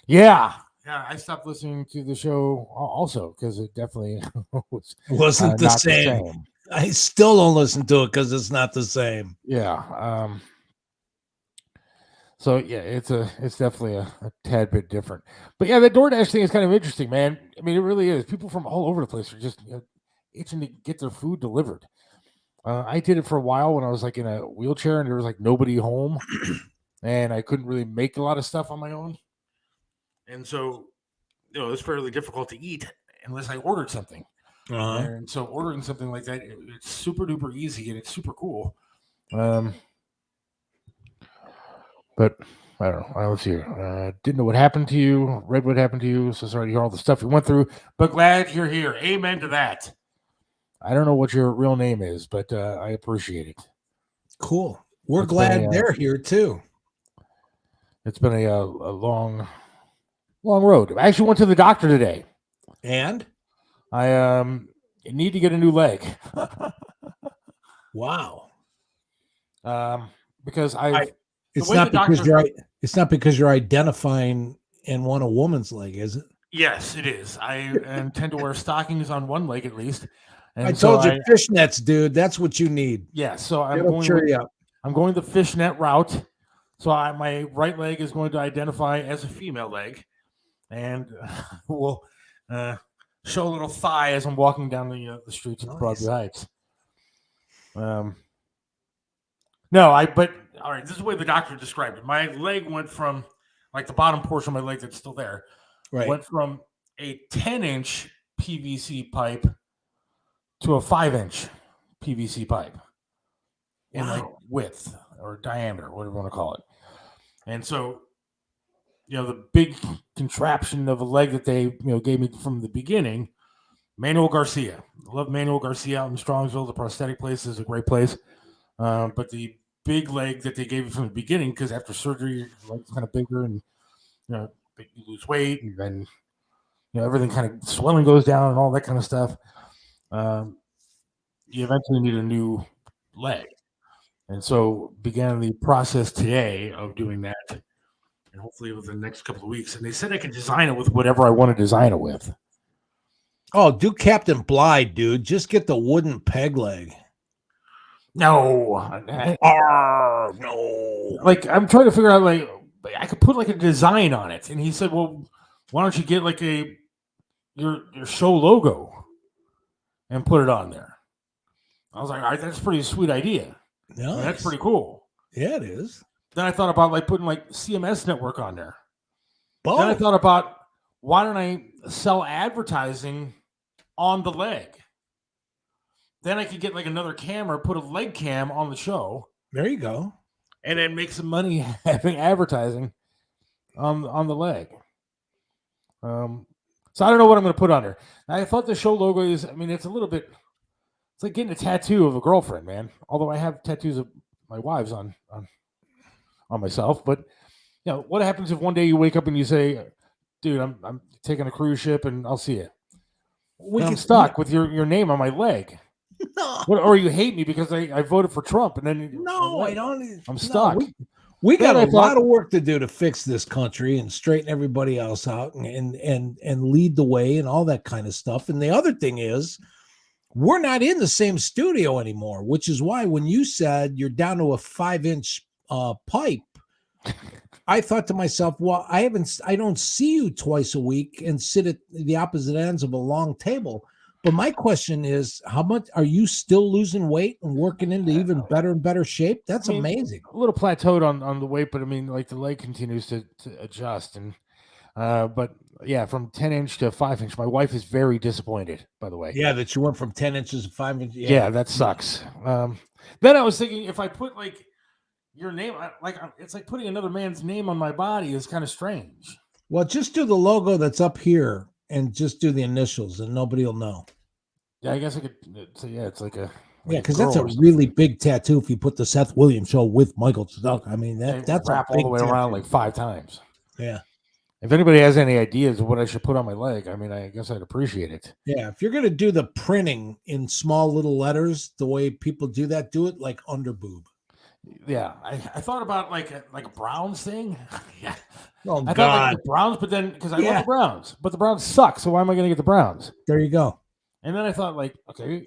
Yeah, I stopped listening to the show also because it definitely wasn't the same. I still don't listen to it because it's not the same. Yeah. So yeah, it's definitely a tad bit different. But yeah, the DoorDash thing is kind of interesting, man. I mean, it really is. People from all over the place are just itching to get their food delivered. I did it for a while when I was in a wheelchair and there was nobody home and I couldn't really make a lot of stuff on my own. And so, it was fairly difficult to eat unless I ordered something. And so ordering something like that, it's super duper easy and it's super cool. But I don't know. Let's see. Didn't know what happened to you. Read what happened to you. So sorry to hear all the stuff you went through, but glad you're here. Amen to that. I don't know what your real name is, but I appreciate it. Cool. We're glad they're here too. It's been a long road. I actually went to the doctor today. And? I need to get a new leg. Wow. Because it's not because you're identifying and want a woman's leg, is it? Yes, it is. I intend to wear stockings on one leg at least. And I told you fishnets, dude. That's what you need. Yeah, so I'm going the fishnet route. So my right leg is going to identify as a female leg, and we'll show a little thigh as I'm walking down the streets of Broadview Heights. But all right, this is the way the doctor described it. My leg went from the bottom portion of my leg that's still there, went from a 10-inch PVC pipe to a 5-inch PVC pipe in width or diameter, whatever you want to call it. And so, the big contraption of a leg that they, gave me from the beginning, Manuel Garcia. I love Manuel Garcia out in Strongsville. The prosthetic place is a great place. But the big leg that they gave me from the beginning, because after surgery, your leg's kind of bigger and, you lose weight and then, everything kind of swelling goes down and all that kind of stuff. You eventually need a new leg. And so began the process today of doing that. And hopefully within the next couple of weeks. And they said I can design it with whatever I want to design it with. Oh, do Captain Bly, dude. Just get the wooden peg leg. No. No. I'm trying to figure out, I could put a design on it. And he said, well, why don't you get like your show logo and put it on there? I was like, all right, that's a pretty sweet idea. Nice. I mean, that's pretty cool. Yeah, it is. Then I thought about like putting like CMS Network on there. Both. Then I thought about, why don't I sell advertising on the leg? Then I could get like another camera, put a leg cam on the show. There you go. And then make some money having advertising on the leg. So I don't know what I'm going to put on there. I thought the show logo is, I mean, it's a little bit, it's like getting a tattoo of a girlfriend, man. Although I have tattoos of my wives on myself. But, you know, what happens if one day you wake up and you say, dude, I'm taking a cruise ship and I'll see you. I'm stuck with your name on my leg. No. Or you hate me because I voted for Trump and then I don't. I'm stuck. No, we got a lot of work to do to fix this country and straighten everybody else out and lead the way and all that kind of stuff. And the other thing is, we're not in the same studio anymore, which is why when you said you're down to a 5-inch pipe, I thought to myself, well, I don't see you twice a week and sit at the opposite ends of a long table. But my question is, how much are you still losing weight and working into even better and better shape? That's amazing. A little plateaued on the weight, but I mean, like the leg continues to adjust. And but yeah, from 10-inch to 5-inch, my wife is very disappointed, by the way. Yeah, that you went from 10 inches to 5 inches. Yeah, that sucks. Then I was thinking, if I put like your name, like it's like putting another man's name on my body is kind of strange. Well, just do the logo that's up here and just do the initials and nobody will know. Yeah, I guess I could. So yeah, it's like a because that's a really big tattoo. If you put the Seth Williams Show with Michael Stuck, I mean that's wrap all the way around like 5 times. Yeah. If anybody has any ideas of what I should put on my leg, I mean, I guess I'd appreciate it. Yeah, if you're gonna do the printing in small little letters, the way people do that, do it like under boob. Yeah, I thought about like a Browns thing. Yeah. Oh, I thought like the Browns, but then because I love the Browns, but the Browns suck, so why am I going to get the Browns? There you go. And then I thought, like, okay,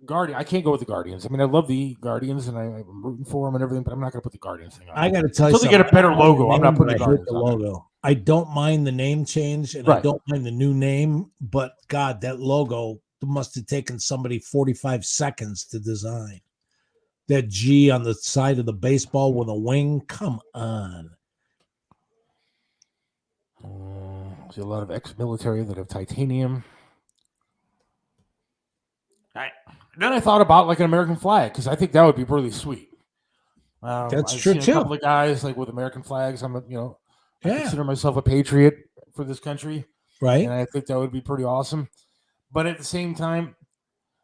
I can't go with the Guardians. I mean, I love the Guardians, and I'm rooting for them and everything, but I'm not going to put the Guardians thing on. I got to tell you, until they get a better logo, I'm not putting the Guardians on. Logo. I don't mind the name change, and I don't mind the new name, but God, that logo must have taken somebody 45 seconds to design. That G on the side of the baseball with a wing, come on. See a lot of ex-military that have titanium. Then I thought about like an American flag because I think that would be really sweet. That's I've true seen too. A couple of guys like with American flags. I consider myself a patriot for this country, right? And I think that would be pretty awesome. But at the same time,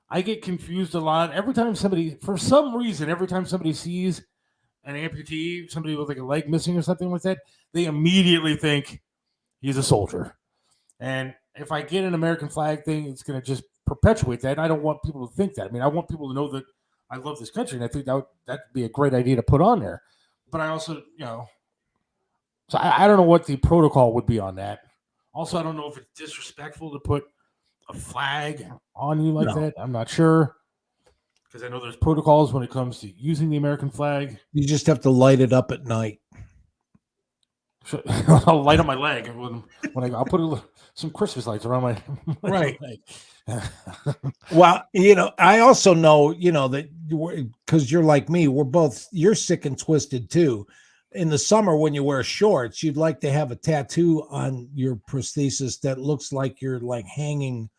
I get confused a lot every time somebody sees an amputee, somebody with like a leg missing or something like that, they immediately think he's a soldier. And if I get an American flag thing, it's going to just perpetuate that. And I don't want people to think that. I mean, I want people to know that I love this country, and I think that'd be a great idea to put on there. But I also, so I don't know what the protocol would be on that. Also, I don't know if it's disrespectful to put a flag on you like that. I'm not sure, because I know there's protocols when it comes to using the American flag. You just have to light it up at night. I'll light up my leg when I'll put some Christmas lights around my right leg. Well, I also know, that because you're like me, you're sick and twisted too. In the summer, when you wear shorts, you'd like to have a tattoo on your prosthesis that looks like you're like hanging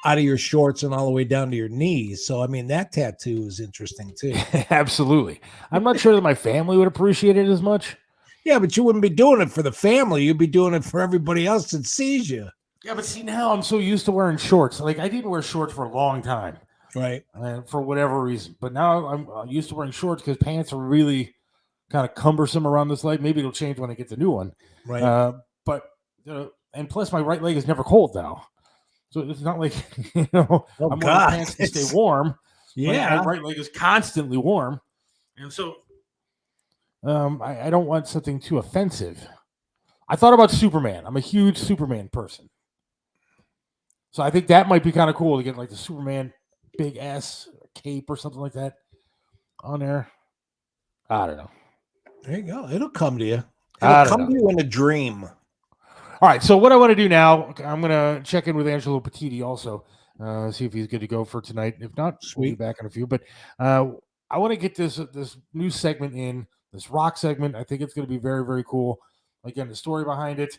out of your shorts and all the way down to your knees. So, I mean, that tattoo is interesting too. Absolutely. I'm not sure that my family would appreciate it as much. Yeah, but you wouldn't be doing it for the family. You'd be doing it for everybody else that sees you. Yeah, but see, now I'm so used to wearing shorts. Like, I didn't wear shorts for a long time. Right. For whatever reason. But now I'm used to wearing shorts because pants are really kind of cumbersome around this leg. Maybe it'll change when I get the new one. Right. And plus, my right leg is never cold now. So it's not like, I'm wearing pants to stay warm. Yeah. My right leg is constantly warm. And so I don't want something too offensive. I thought about Superman. I'm a huge Superman person. So I think that might be kind of cool to get like the Superman big ass cape or something like that on there. I don't know. There you go. It'll come to you. It'll come to you in a dream. All right, so what I want to do now, I'm going to check in with Angelo Petiti also, see if he's good to go for tonight. If not, we'll be back in a few. But I want to get this new segment in, this rock segment. I think it's going to be very, very cool. Again, the story behind it,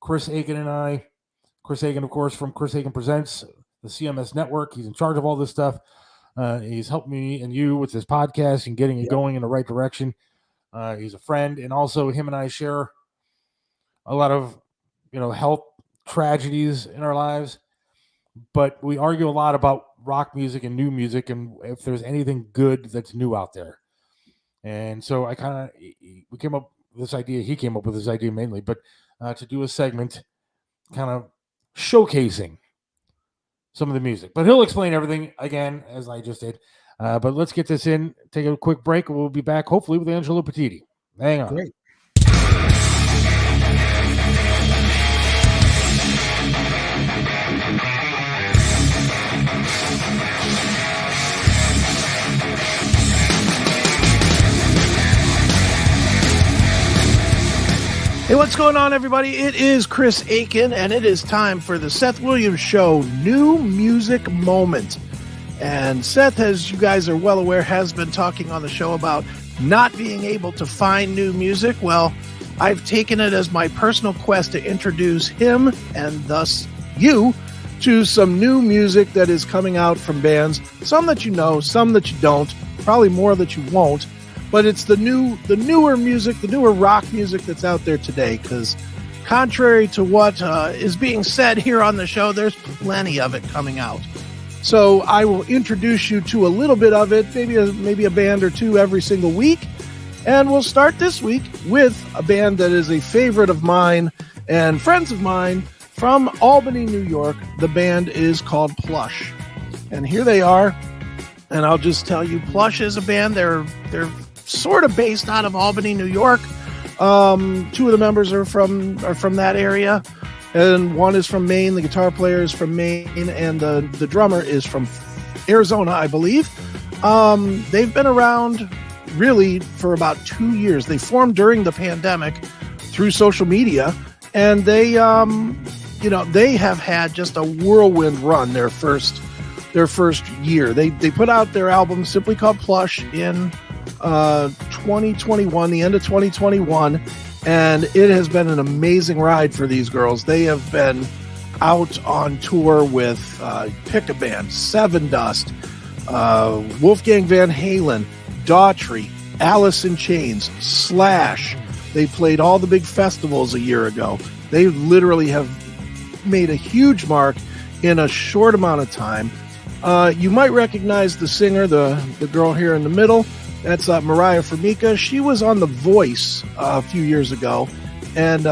Chris Aiken and I. Chris Aiken, of course, from Chris Aiken Presents, the CMS Network. He's in charge of all this stuff. He's helped me and you with this podcast and getting it going in the right direction. He's a friend, and also him and I share a lot of health tragedies in our lives, but we argue a lot about rock music and new music and if there's anything good that's new out there. And so he came up with this idea mainly, but to do a segment kind of showcasing some of the music. But he'll explain everything again, as I just did. But let's get this in, take a quick break, and we'll be back hopefully with Angelo Petiti. Hang on. Great. Hey, what's going on, everybody? It is Chris Aiken, and it is time for the Seth Williams Show New Music Moment. And Seth, as you guys are well aware, has been talking on the show about not being able to find new music. Well, I've taken it as my personal quest to introduce him, and thus you, to some new music that is coming out from bands. Some that you know, some that you don't, probably more that you won't. But it's the newer music, the newer rock music that's out there today, because contrary to what is being said here on the show, there's plenty of it coming out. So I will introduce you to a little bit of it, maybe a band or two every single week. And we'll start this week with a band that is a favorite of mine and friends of mine from Albany, New York. The band is called Plush. And here they are. And I'll just tell you, Plush is a band. They're sort of based out of Albany, New York. Two of the members are from that area, and one is from Maine. The guitar player is from Maine, and the drummer is from Arizona, I believe. They've been around really for about 2 years. They formed during the pandemic through social media, and they have had just a whirlwind run their first year. They put out their album simply called Plush in 2021, the end of 2021, and it has been an amazing ride for these girls. They have been out on tour with pick a band, Seven Dust, Wolfgang Van Halen, Daughtry, Alice in Chains, Slash. They played all the big festivals a year ago. They literally have made a huge mark in a short amount of time. You might recognize the singer, the girl here in the middle. That's Mariah Formica. She was on The Voice a few years ago, and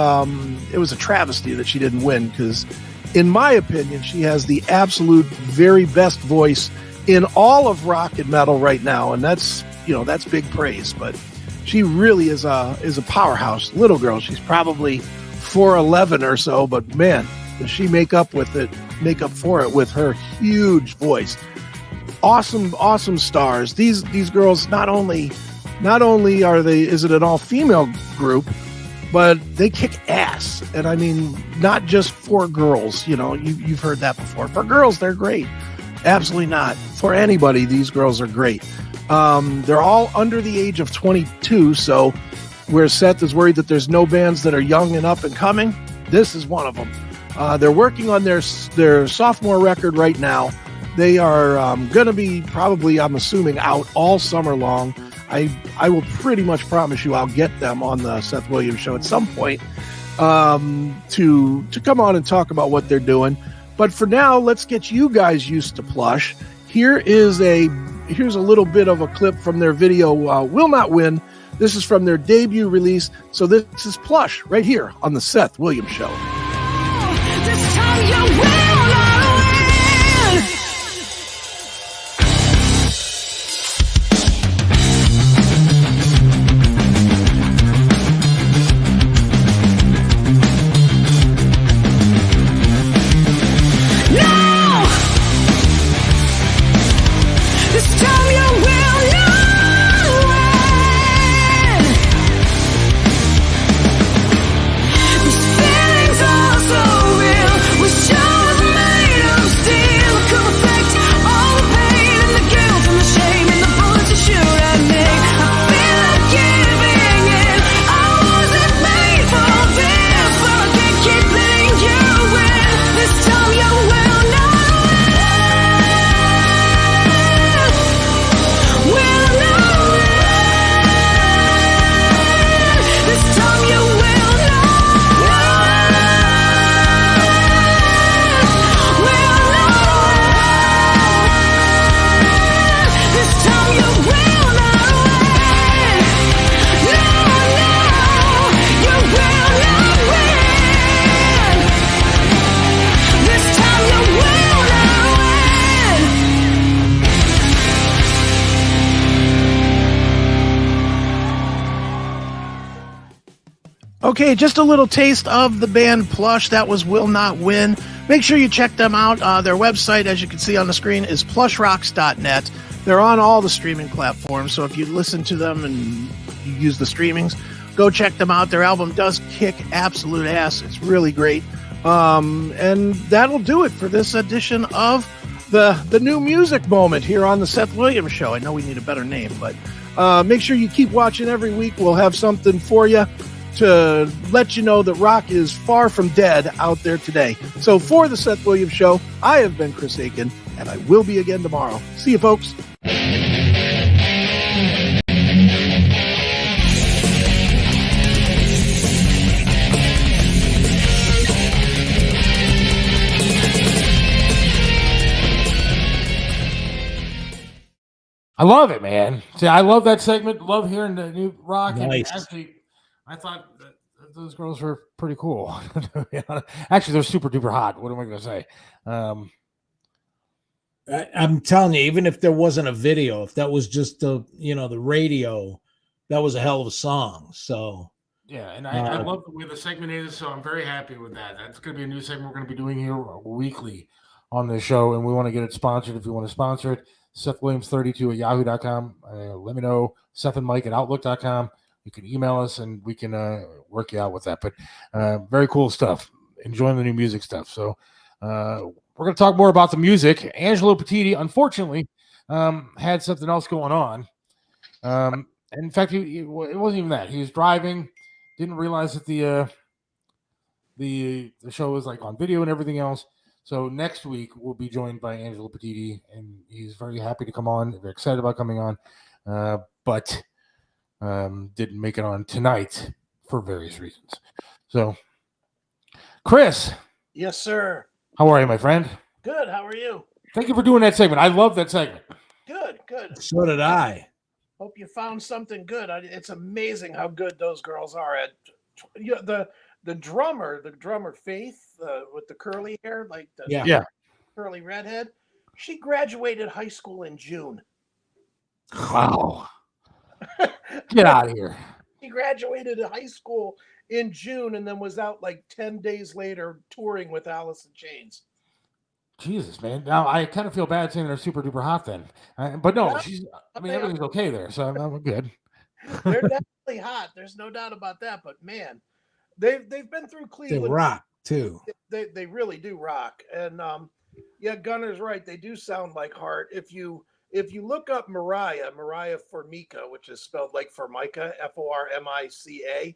it was a travesty that she didn't win because, in my opinion, she has the absolute very best voice in all of rock and metal right now, and that's big praise. But she really is a powerhouse little girl. She's probably 4'11" or so, but man, does she make up for it with her huge voice. Awesome stars. These girls not only is it an all-female group, but they kick ass. And I mean, not just for girls. You've heard that before. For girls, they're great. Absolutely not. For anybody, these girls are great. They're all under the age of 22. So where Seth is worried that there's no bands that are young and up and coming, this is one of them. They're working on their sophomore record right now. They are going to be probably, I'm assuming, out all summer long. I will pretty much promise you I'll get them on the Seth Williams Show at some point to come on and talk about what they're doing. But for now, let's get you guys used to Plush. Here's a little bit of a clip from their video, Will Not Win. This is from their debut release. So this is Plush right here on the Seth Williams Show. This time you will not win. These feelings are Okay, just a little taste of the band Plush. That was Will Not Win. Make sure you check them out. Their website, as you can see on the screen, is plushrocks.net. They're on all the streaming platforms, so if you listen to them and you use the streamings, go check them out. Their album does kick absolute ass. It's really great. And that'll do it for this edition of the new music moment here on the Seth Williams Show. I know we need a better name, but make sure you keep watching every week. We'll have something for you to let you know that rock is far from dead out there today. So for the Seth Williams Show, I have been Chris Aiken, and I will be again tomorrow. See you, folks. I love it, man. See, I love that segment. Love hearing the new rock. Nice. And actually, I thought that those girls were pretty cool. Actually, they're super duper hot. What am I going to say? I'm telling you, even if there wasn't a video, if that was just the radio, that was a hell of a song. So yeah, and I love the way the segment is. So I'm very happy with that. That's going to be a new segment we're going to be doing here weekly on the show, and we want to get it sponsored. If you want to sponsor it, SethWilliams32 at yahoo.com. Let me know. Seth and Mike at outlook.com. You can email us and we can work you out with that. But very cool stuff. Enjoying the new music stuff. So we're going to talk more about the music. Angelo Petiti, unfortunately, had something else going on. In fact, it wasn't even that. He was driving, didn't realize that the show was like on video and everything else. So next week we'll be joined by Angelo Petiti, and he's very happy to come on. Very excited about coming on, but didn't make it on tonight for various reasons. So, Chris. Yes, sir. How are you, my friend? Good. How are you? Thank you for doing that segment. I love that segment. Good, good. So did I. Hope you found something good. It's amazing how good those girls are at the drummer Faith with the curly hair, like the curly redhead. She graduated high school in June. Wow. Get out of here. She graduated high school in June and then was out like 10 days later touring with Alice in Chains. Jesus, man. Now I kind of feel bad saying they're super duper hot then. But no, everything's okay there. So I'm good. They're definitely hot. There's no doubt about that. But man, they've been through Cleveland. They rock too. They really do rock. And Gunner's right. They do sound like heart. If you look up Mariah Formica, which is spelled like Formica, Formica. If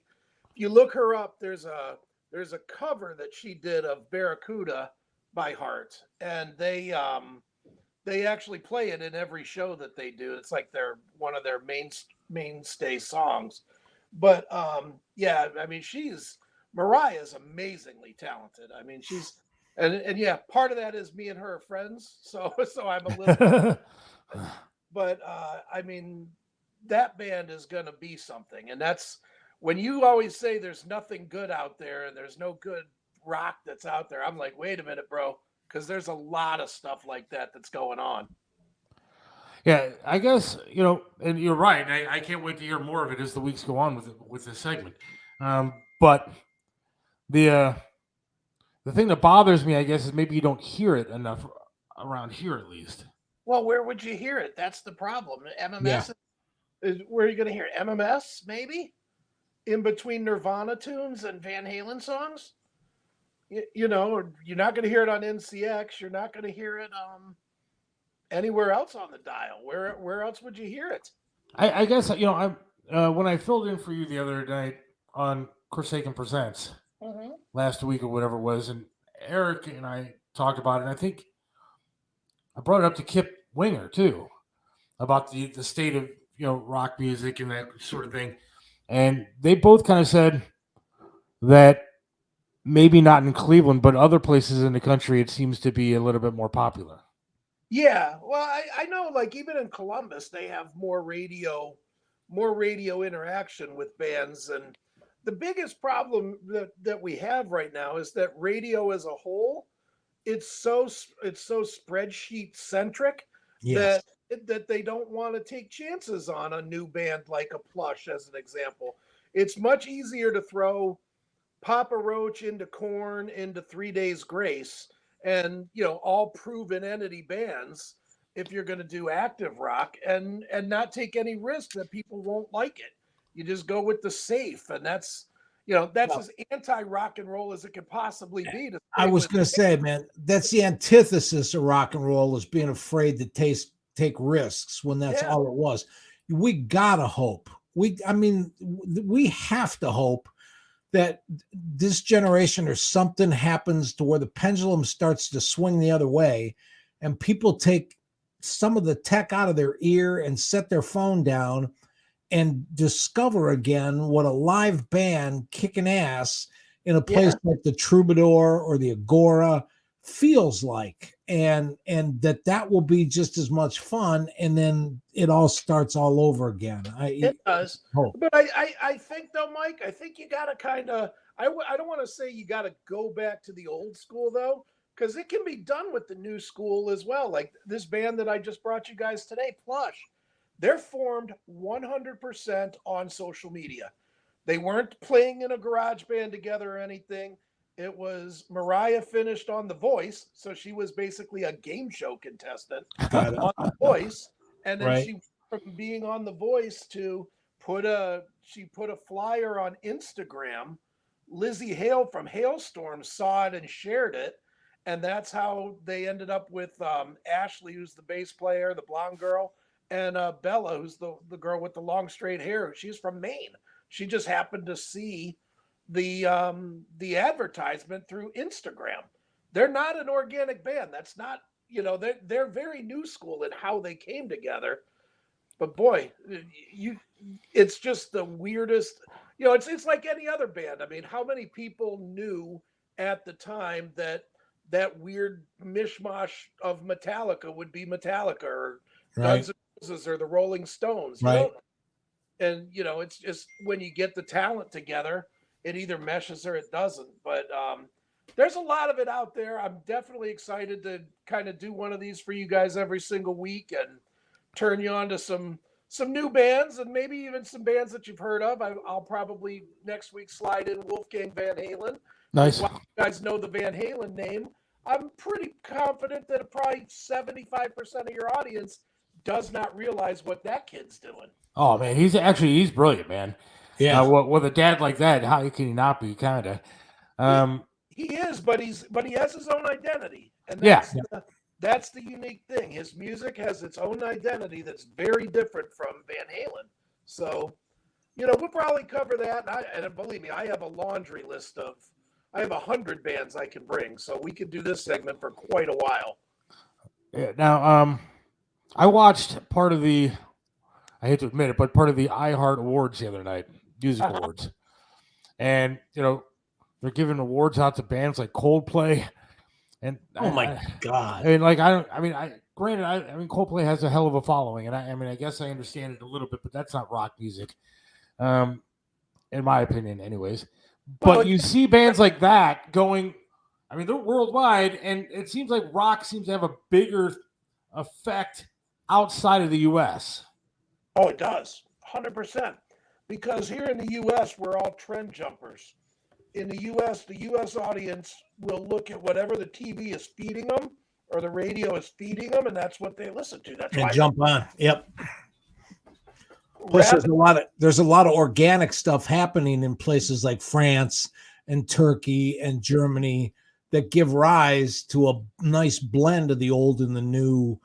you look her up, there's a cover that she did of Barracuda by Heart, and they actually play it in every show that they do. It's like they're one of their mainstay songs. But Mariah's amazingly talented. I mean, she's and part of that is me and her are friends, so I'm a little but that band is gonna be something, and that's when you always say there's nothing good out there and there's no good rock that's out there. I'm like, wait a minute, bro, because there's a lot of stuff like that that's going on. Yeah, I guess, and you're right. I can't wait to hear more of it as the weeks go on with this segment. But the thing that bothers me, I guess, is maybe you don't hear it enough around here, at least. Well, where would you hear it? That's the problem. MMS is where are you going to hear it? MMS, maybe? In between Nirvana tunes and Van Halen songs? You're not going to hear it on NCX. You're not going to hear it anywhere else on the dial. Where else would you hear it? I guess, when I filled in for you the other night on Chris Aiken Presents last week or whatever it was, and Eric and I talked about it, and I think I brought it up to Kip Winger, too, about the state of, rock music and that sort of thing. And they both kind of said that maybe not in Cleveland, but other places in the country, it seems to be a little bit more popular. Yeah, well, I know, like even in Columbus, they have more radio interaction with bands, and the biggest problem that we have right now is that radio as a whole, it's so spreadsheet centric that they don't want to take chances on a new band like a Plush, as an example. It's much easier to throw Papa Roach into Korn into 3 Days Grace and, you know, all proven entity bands if you're going to do active rock and not take any risk that people won't like it. You just go with the safe, and that's, you know, that's as anti-rock and roll as it could possibly be. I was going to say, man, that's the antithesis of rock and roll, is being afraid to take risks when that's all it was. We gotta hope. We have to hope that this generation or something happens to where the pendulum starts to swing the other way, and people take some of the tech out of their ear and set their phone down and discover again what a live band kicking ass in a place like the Troubadour or the Agora feels like, and that will be just as much fun, and then it all starts all over again. It does. But I think though, Mike, I think you got to kind of, I don't want to say you got to go back to the old school though, because it can be done with the new school as well. Like this band that I just brought you guys today, Plush, they're formed 100% on social media. They weren't playing in a garage band together or anything. It was Mariah finished on The Voice, so she was basically a game show contestant on The Voice, and then she went from being on The Voice to put a flyer on Instagram. Lizzie Hale from Hailstorm saw it and shared it, and that's how they ended up with Ashley, who's the bass player, the blonde girl, and Bella, who's the girl with the long straight hair. She's from Maine. She just happened to see the advertisement through Instagram. They're not an organic band. That's not, you know, they're very new school in how they came together. But boy, it's just the weirdest, you know, it's like any other band. I mean, how many people knew at the time that weird mishmash of Metallica would be Metallica or Guns N' Roses or the Rolling Stones, you know? And, you know, it's just when you get the talent together, it either meshes or it doesn't. But there's a lot of it out there. I'm definitely excited to kind of do one of these for you guys every single week and turn you on to some new bands and maybe even some bands that you've heard of. I'll probably next week slide in Wolfgang Van Halen. Nice. While you guys know the Van Halen name, I'm pretty confident that probably 75% of your audience does not realize what that kid's doing. Oh man, he's brilliant, man. Yeah. With a dad like that, how can he not be? Kind of. He is, but he has his own identity, and that's the unique thing. His music has its own identity that's very different from Van Halen. So, you know, we'll probably cover that. And believe me, I have a laundry list of. I have 100 bands I can bring, so we could do this segment for quite a while. Yeah. Now, I watched part of the. I hate to admit it, but part of the iHeart Awards the other night, music awards. And, you know, they're giving awards out to bands like Coldplay. And my God. I mean, granted, Coldplay has a hell of a following. And I guess I understand it a little bit, but that's not rock music. In my opinion, anyways. But you see bands like that going, I mean, they're worldwide. And it seems like rock seems to have a bigger effect outside of the U.S. Oh, it does, 100%. Because here in the U.S., we're all trend jumpers. In the U.S. audience will look at whatever the TV is feeding them or the radio is feeding them, and that's what they listen to. That's why jump on. Yep. Plus, there's a lot of organic stuff happening in places like France and Turkey and Germany that give rise to a nice blend of the old and the new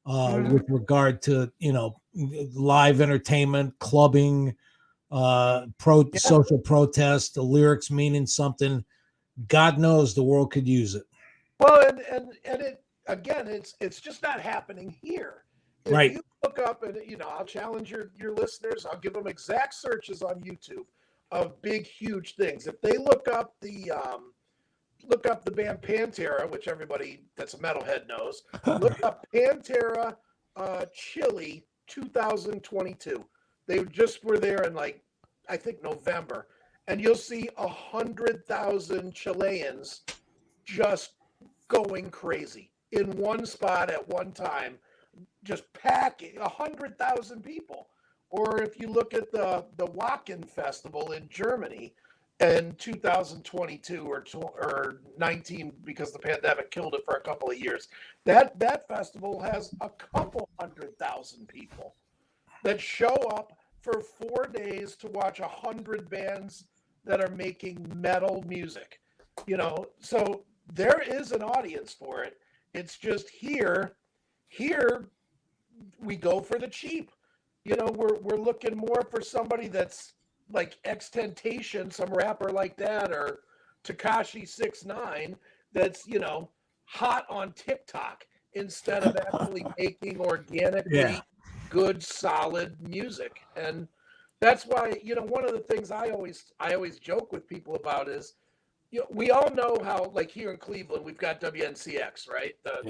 with regard to, you know, live entertainment, clubbing, social protest, the lyrics meaning something. God knows the world could use it. Well, and it again, it's just not happening here. If you look up, and you know, I'll challenge your listeners. I'll give them exact searches on YouTube of big, huge things. If they look up the band Pantera, which everybody that's a metalhead knows, look up Pantera Chile 2022. They just were there in I think November, and you'll see 100,000 Chileans just going crazy in one spot at one time, just packing 100,000 people. Or if you look at the Wacken Festival in Germany in 2022 or 19, because the pandemic killed it for a couple of years, that festival has a couple 100,000 people that show up for 4 days to watch 100 bands that are making metal music. So there is an audience for it. It's just here we go for the cheap. We're looking more for somebody that's like XXXTentacion, some rapper like that, or Tekashi 6ix9ine that's hot on TikTok instead of actually making organically good, solid music. And that's why one of the things I always joke with people about is we all know how, like, here in Cleveland we've got WNCX, right? The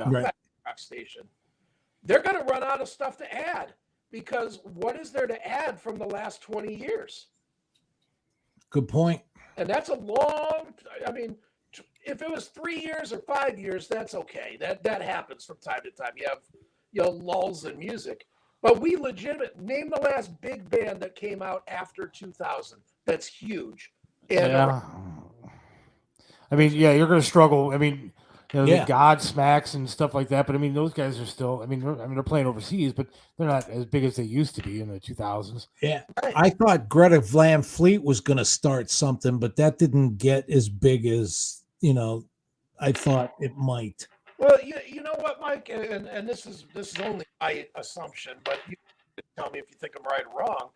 rock station. They're going to run out of stuff to add, because what is there to add from the last 20 years? Good point. And that's a long, if it was 3 years or 5 years, that's okay. That happens from time to time. You have lulls in music. But we name the last big band that came out after 2000 that's huge. And you're going to struggle. The Godsmacks and stuff like that. But those guys are still. They're playing overseas, but they're not as big as they used to be in the 2000s. Yeah, I thought Greta Van Fleet was going to start something, but that didn't get as big as I thought it might. Well, you know what, Mike, and this is only my assumption, but you can tell me if you think I'm right or wrong.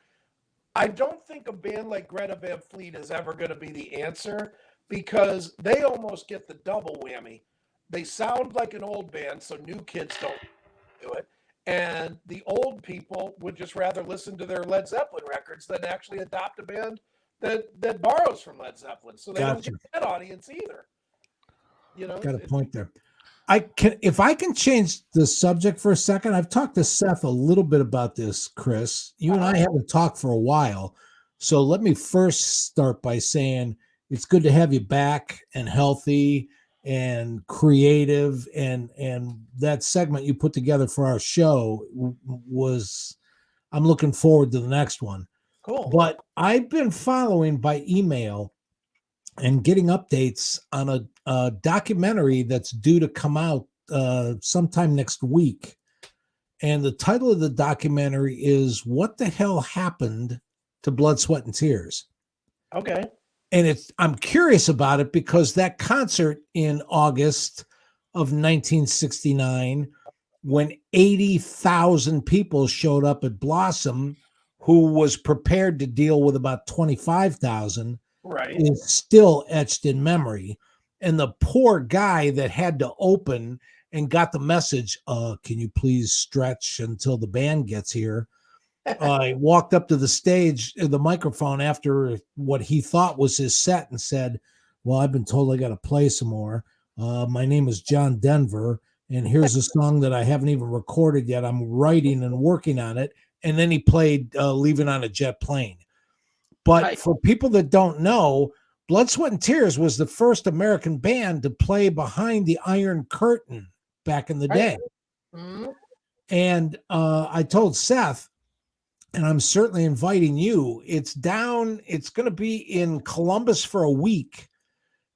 I don't think a band like Greta Van Fleet is ever going to be the answer, because they almost get the double whammy. They sound like an old band, so new kids don't do it. And the old people would just rather listen to their Led Zeppelin records than actually adopt a band that borrows from Led Zeppelin. So they don't get that audience either. Got a point there. If I can change the subject for a second, I've talked to Seth a little bit about this, Chris. You and I haven't talked for a while. So let me first start by saying it's good to have you back and healthy and creative, and that segment you put together for our show I'm looking forward to the next one. Cool. But I've been following by email and getting updates on a documentary that's due to come out sometime next week. And the title of the documentary is What the Hell Happened to Blood, Sweat, and Tears? Okay. And I'm curious about it because that concert in August of 1969, when 80,000 people showed up at Blossom, who was prepared to deal with about 25,000, right, is still etched in memory. And the poor guy that had to open and got the message, can you please stretch until the band gets here? I walked up to the stage, the microphone, after what he thought was his set and said, well, I've been told I got to play some more. My name is John Denver, and here's a song that I haven't even recorded yet. I'm writing and working on it. And then he played Leaving on a Jet Plane. But for people that don't know, Blood, Sweat, and Tears was the first American band to play behind the Iron Curtain back in the day. Mm-hmm. And I told Seth, and I'm certainly inviting you, it's going to be in Columbus for a week,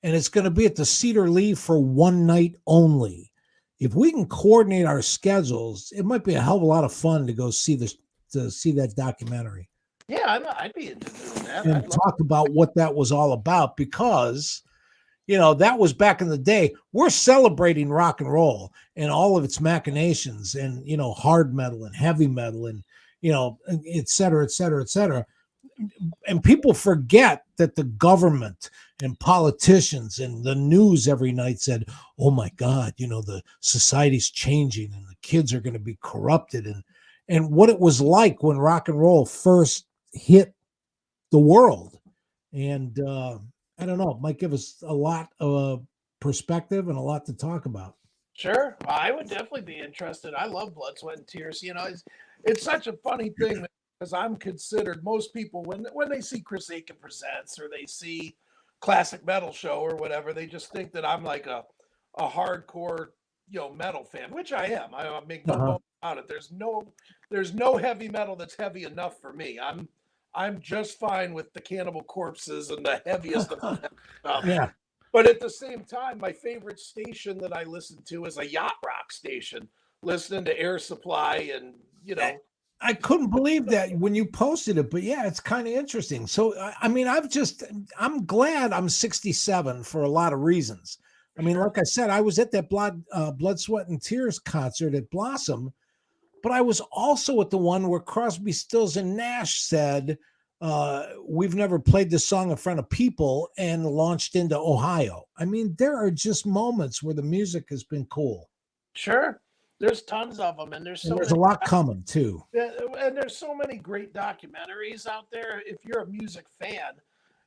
and it's going to be at the Cedar Lee for one night only. If we can coordinate our schedules, it might be a hell of a lot of fun to go see that documentary. Yeah, I'd be interested in that. And talk about what that was all about, because, that was back in the day. We're celebrating rock and roll and all of its machinations, and, hard metal and heavy metal and, et cetera, et cetera, et cetera. And people forget that the government and politicians and the news every night said, oh my God, the society's changing and the kids are going to be corrupted. And what it was like when rock and roll first hit the world. And I don't know, it might give us a lot of perspective and a lot to talk about. Sure. I would definitely be interested. I love Blood, Sweat, and Tears. It's such a funny thing, because I'm considered, most people, when they see Chris Aiken Presents or they see Classic Metal Show or whatever, they just think that I'm like a hardcore, metal fan, which I am. I make no bones about it. There's there's no heavy metal that's heavy enough for me. I'm just fine with the Cannibal Corpses and the heaviest of the stuff. Yeah. But at the same time, my favorite station that I listen to is a yacht rock station, listening to Air Supply and, you know. I couldn't believe that when you posted it, but yeah, it's kind of interesting. So, I mean, I'm glad I'm 67 for a lot of reasons. I mean, like I said, I was at that Blood, Sweat, and Tears concert at Blossom, but I was also at the one where Crosby, Stills, and Nash said, we've never played this song in front of people, and launched into Ohio. I mean, there are just moments where the music has been cool. Sure. There's tons of them, and there's a lot coming too. And there's so many great documentaries out there. If you're a music fan,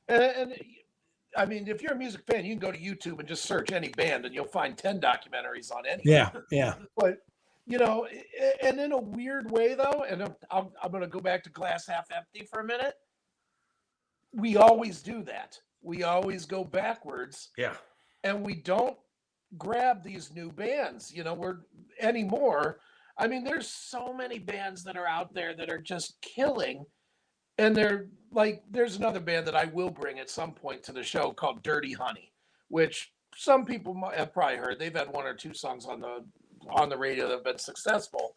and I mean, if you're a music fan, you can go to YouTube and just search any band, and you'll find 10 documentaries on any. Yeah. But you know, and in a weird way, though, and I'm going to go back to glass half empty for a minute. We always do that. We always go backwards. Yeah. And we don't grab these new bands, you know, anymore. I mean, there's so many bands that are out there that are just killing. And they're like, there's another band that I will bring at some point to the show called Dirty Honey, which some people might have probably heard. They've had 1 or 2 songs on the radio that have been successful,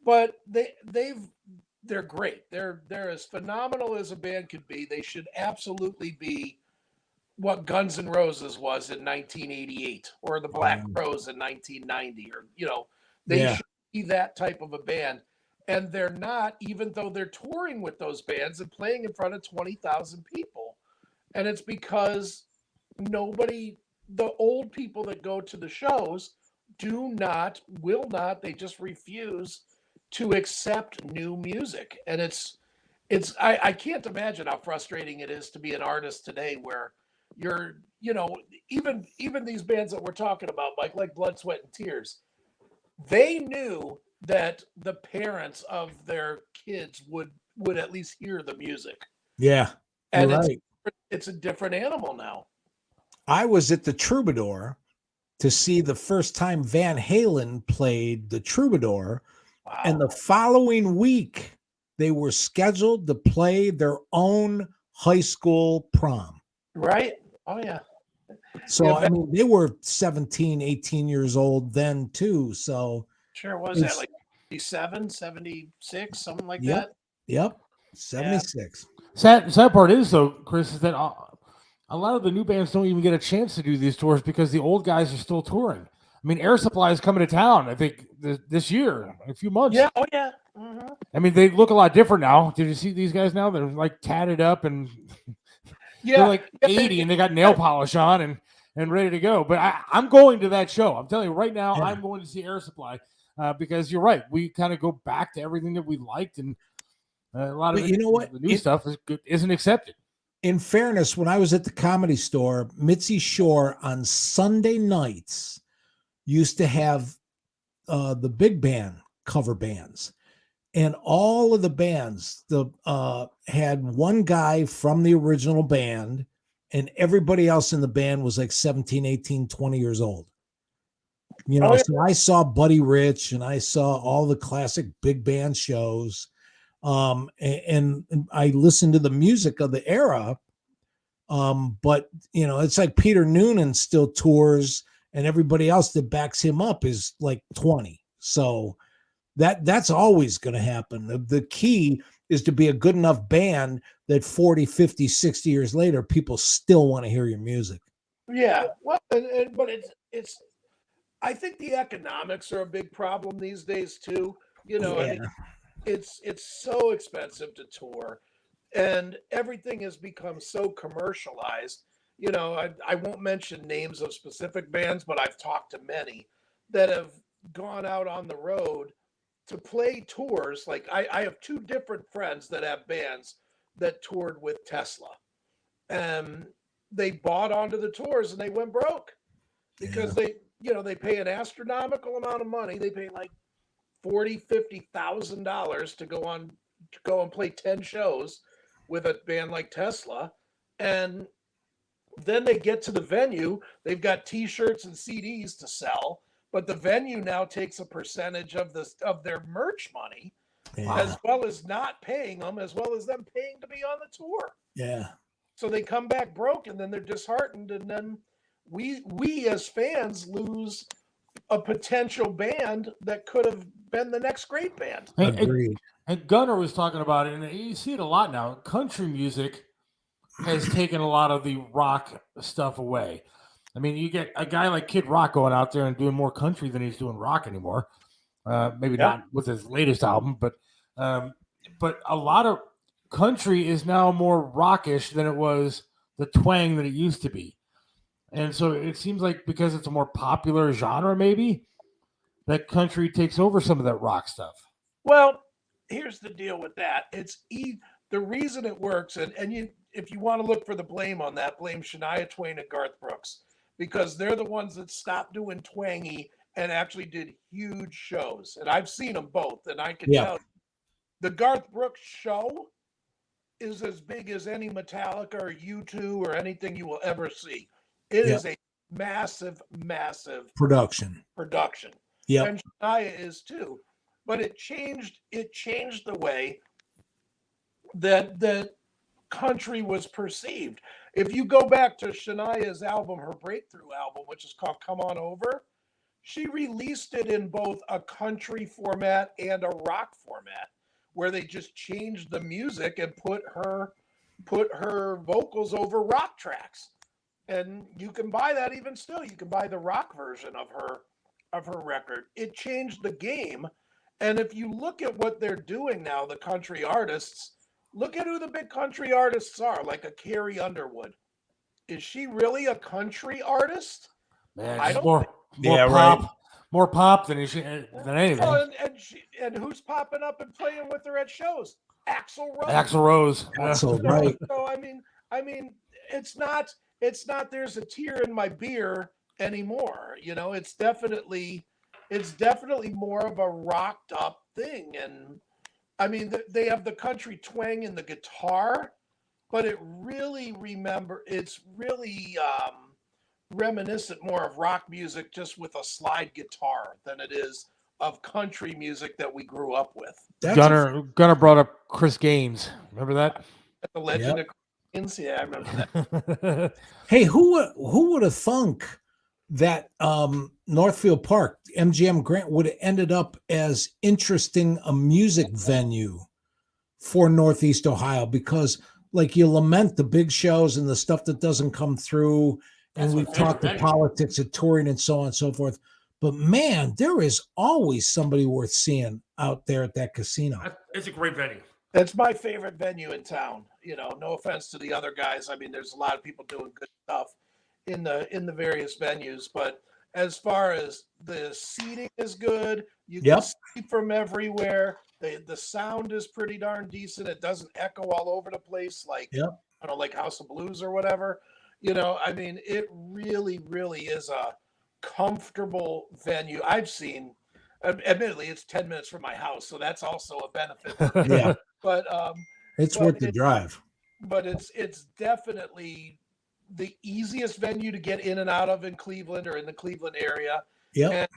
but they're great. They're as phenomenal as a band could be. They should absolutely be what Guns N' Roses was in 1988 or the Black Crowes in 1990, or, you know, they should be that type of a band. And they're not, even though they're touring with those bands and playing in front of 20,000 people. And it's because the old people that go to the shows will not, they just refuse to accept new music. And I can't imagine how frustrating it is to be an artist today where you're, you know, even these bands that we're talking about, like Blood, Sweat, and Tears, they knew that the parents of their kids would at least hear the music. Yeah. And it's a different animal now. I was at the Troubadour to see the first time Van Halen played the Troubadour. Wow. And the following week, they were scheduled to play their own high school prom. Right. Oh, yeah. So, I mean, they were 17, 18 years old then, too. So, sure was that like 77, 76, something like that? Yep. 76. Yeah. Sad part is, though, Chris, is that a lot of the new bands don't even get a chance to do these tours because the old guys are still touring. I mean, Air Supply is coming to town, I think, this year, in a few months. Yeah. Oh, yeah. Mm-hmm. I mean, they look a lot different now. Did you see these guys now? They're like tatted up and they're like 80 and they got nail polish on and ready to go. But I'm going to that show. I'm telling you right now, I'm going to see Air Supply because you're right. We kind of go back to everything that we liked, and a lot of the new stuff isn't accepted. In fairness, when I was at the Comedy Store, Mitzi Shore on Sunday nights used to have the big band cover bands, and all of the bands had one guy from the original band, and everybody else in the band was like 17, 18, 20 years old. You know, so I saw Buddy Rich and I saw all the classic big band shows. And I listened to the music of the era. But you know, it's like Peter Noonan still tours, and everybody else that backs him up is like 20. So that's always going to happen. The key is to be a good enough band that 40, 50, 60 years later, people still want to hear your music. Yeah. Well, but it's, I think the economics are a big problem these days too. You know, I mean, it's so expensive to tour, and everything has become so commercialized. You know, I won't mention names of specific bands, but I've talked to many that have gone out on the road to play tours. Like I have 2 different friends that have bands that toured with Tesla, and they bought onto the tours and they went broke because they pay an astronomical amount of money. They pay like $40,000-$50,000 to go and play 10 shows with a band like Tesla, and then they get to the venue. They've got T-shirts and CDs to sell, but the venue now takes a percentage of their merch money, as well as not paying them, as well as them paying to be on the tour. Yeah. So they come back broke, and then they're disheartened, and then we as fans lose a potential band that could have been the next great band. Agreed. And Gunnar was talking about it, and you see it a lot now. Country music has taken a lot of the rock stuff away. I mean, you get a guy like Kid Rock going out there and doing more country than he's doing rock anymore. Maybe not with his latest album, but a lot of country is now more rockish than it was the twang that it used to be. And so it seems like because it's a more popular genre, maybe, that country takes over some of that rock stuff. Well, here's the deal with that. It's the reason it works, and you, if you want to look for the blame on that, blame Shania Twain and Garth Brooks, because they're the ones that stopped doing twangy and actually did huge shows. And I've seen them both, and I can tell you, the Garth Brooks show is as big as any Metallica or U2 or anything you will ever see. It is a massive, massive production. Yeah, and Shania is too. But it changed the way that country was perceived. If you go back to Shania's album, her breakthrough album, which is called Come On Over, she released it in both a country format and a rock format, where they just changed the music and put her vocals over rock tracks. And you can buy that even still. You can buy the rock version of her record. It changed the game. And if you look at what they're doing now, the country artists, look at who the big country artists are, like a Carrie Underwood. Is she really a country artist? Man, I don't more pop than anything. Well, and who's popping up and playing with her at shows? Axl Rose. Right. So I mean, it's not there's a tear in my beer anymore. You know, it's definitely more of a rocked up thing. And I mean, they have the country twang in the guitar, but it's really reminiscent more of rock music, just with a slide guitar, than it is of country music that we grew up with. Gunnar brought up Chris Gaines. Remember that? The Legend of Chris Gaines? Yeah, I remember that. Hey, who would have thunk that Northfield Park, MGM Grant, would have ended up as interesting a music venue for Northeast Ohio? Because like you lament the big shows and the stuff that doesn't come through, and we've talked the politics of touring and so on and so forth. But man, there is always somebody worth seeing out there at that casino. It's a great venue. That's my favorite venue in town. You know, no offense to the other guys. I mean, there's a lot of people doing good stuff in the various venues, but as far as the seating is good, you can see from everywhere. The sound is pretty darn decent. It doesn't echo all over the place like I don't know, like House of Blues or whatever. You know, I mean, it really, really is a comfortable venue. I've seen, admittedly, it's 10 minutes from my house, so that's also a benefit. But it's worth the drive. But it's definitely the easiest venue to get in and out of in Cleveland or in the Cleveland area. And,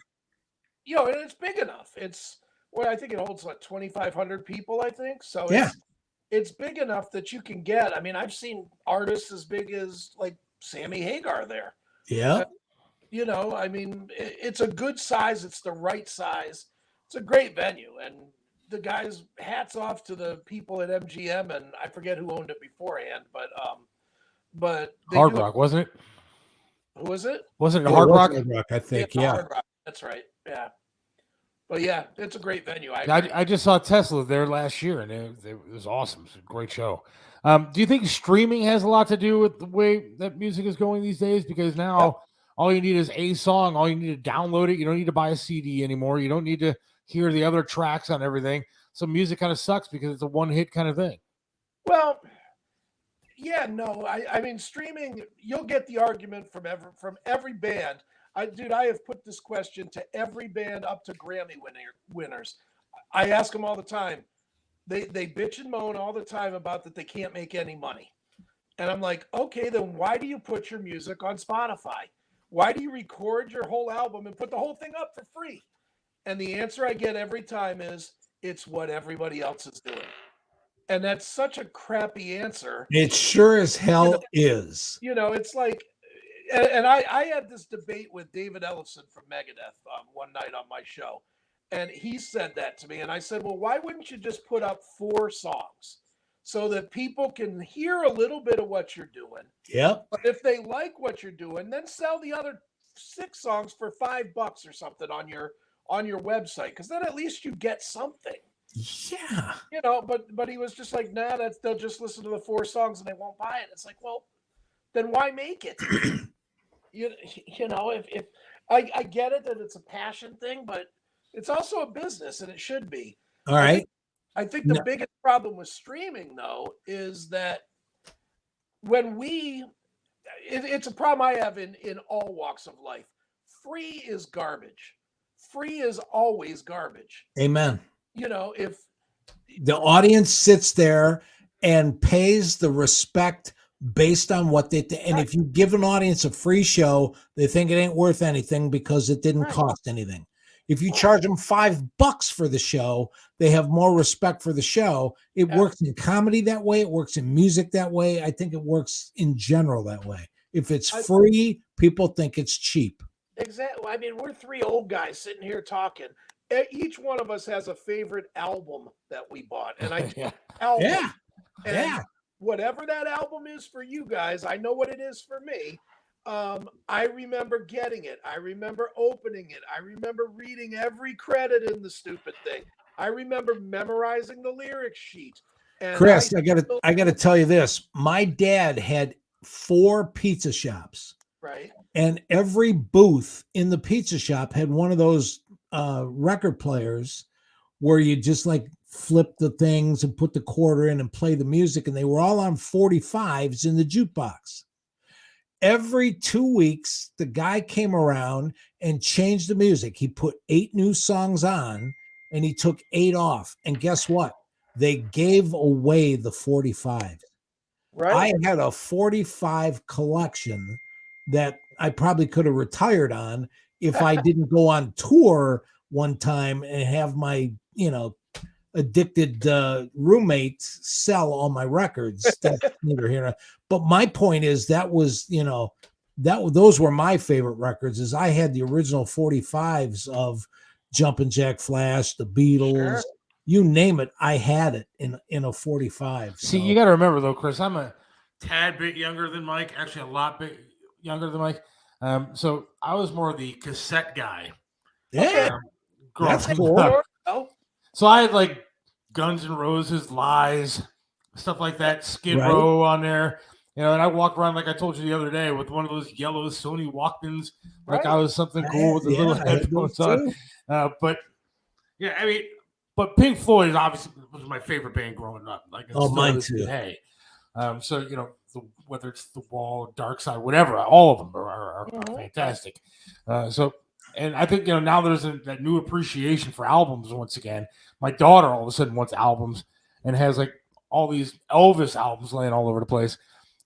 you know, and it's big enough. It's I think it holds like 2,500 people, I think. So it's big enough that you can get. I mean, I've seen artists as big as like Sammy Hagar there. You know, I mean, it's a good size. It's the right size. It's a great venue. And the guys, hats off to the people at MGM, and I forget who owned it beforehand, but Hard Rock, wasn't it? Who was it? Wasn't it Hard Rock? Hard Rock, I think. Hard Rock. That's right. Yeah. But yeah, it's a great venue. I just saw Tesla there last year, and it was awesome. It's a great show. Do you think streaming has a lot to do with the way that music is going these days? Because now all you need is a song. All you need to download it. You don't need to buy a CD anymore. You don't need to hear the other tracks on everything. So music kind of sucks because it's a one-hit kind of thing. Well, yeah, no. I mean, streaming, you'll get the argument from every band. I have put this question to every band up to Grammy winners. I ask them all the time. They bitch and moan all the time about that they can't make any money. And I'm like, okay, then why do you put your music on Spotify? Why do you record your whole album and put the whole thing up for free? And the answer I get every time is, it's what everybody else is doing. And that's such a crappy answer. It sure as hell is. It's like, and I had this debate with David Ellefson from Megadeth one night on my show. And he said that to me. And I said, well, why wouldn't you just put up 4 songs so that people can hear a little bit of what you're doing? Yep. But if they like what you're doing, then sell the other 6 songs for $5 or something on your website, because then at least you get something. Yeah. But he was just like, nah, they'll just listen to the 4 songs and they won't buy it. It's like, well, then why make it? If I get it that it's a passion thing, but it's also a business, and it should be. All right. I think the biggest problem with streaming, though, is that when it's a problem I have in all walks of life. Free is garbage. Free is always garbage. Amen. If the audience sits there and pays the respect based on what they think. And if you give an audience a free show, they think it ain't worth anything because it didn't cost anything. If you charge them $5 for the show, they have more respect for the show. It works in comedy that way. It works in music that way. I think it works in general that way. If it's free, people think it's cheap. Exactly. I mean, we're 3 old guys sitting here talking. Each one of us has a favorite album that we bought. And whatever that album is for you guys, I know what it is for me. I remember getting it. I remember opening it. I remember reading every credit in the stupid thing. I remember memorizing the lyric sheet. And Chris, I gotta tell you this. My dad had 4 pizza shops. Right. And every booth in the pizza shop had one of those record players where you just like flip the things and put the quarter in and play the music. And they were all on 45s in the jukebox. Every 2 weeks, the guy came around and changed the music. He put 8 new songs on and he took 8 off. And guess what? They gave away the 45. Right. I had a 45 collection that I probably could have retired on if I didn't go on tour one time and have my, addicted roommate sell all my records. That's neither here. But my point is that was, those were my favorite records. Is I had the original 45s of Jumpin' Jack Flash, the Beatles, you name it. I had it in a 45. See, you got to remember though, Chris, I'm a tad bit younger than Mike. Actually, a lot bit younger than Mike. So I was more the cassette guy. Yeah, that's cool. So I had like Guns N' Roses, Lies, stuff like that, Skid Row on there. And I walked around, like I told you the other day, with one of those yellow Sony Walkmans, like I was something cool with the little headphones on. But Pink Floyd is obviously was my favorite band growing up. Like, mine too. Hey, whether it's The Wall, Dark Side, whatever, all of them are fantastic. And I think, now there's that new appreciation for albums once again. My daughter all of a sudden wants albums and has like all these Elvis albums laying all over the place.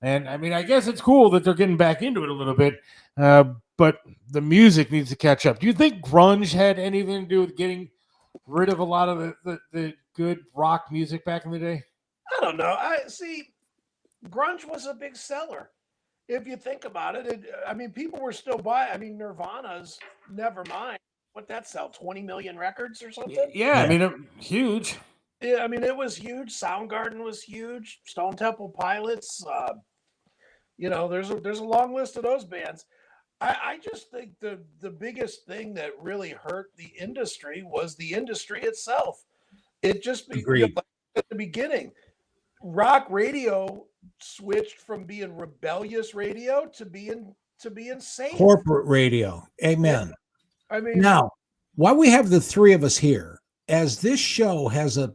And I mean, I guess it's cool that they're getting back into it a little bit, but the music needs to catch up. Do you think grunge had anything to do with getting rid of a lot of the good rock music back in the day? I don't know. Grunge was a big seller. If you think about it, people were still buying. I mean, Nirvana's Nevermind. What that sell? 20 million records or something? Yeah. I mean, huge. Yeah, I mean, it was huge. Soundgarden was huge. Stone Temple Pilots. There's a long list of those bands. I just think the biggest thing that really hurt the industry was the industry itself. It just at the beginning, rock radio switched from being rebellious radio to being safe. Corporate radio. Amen. Yeah. I mean, now, why we have the 3 of us here, as this show has a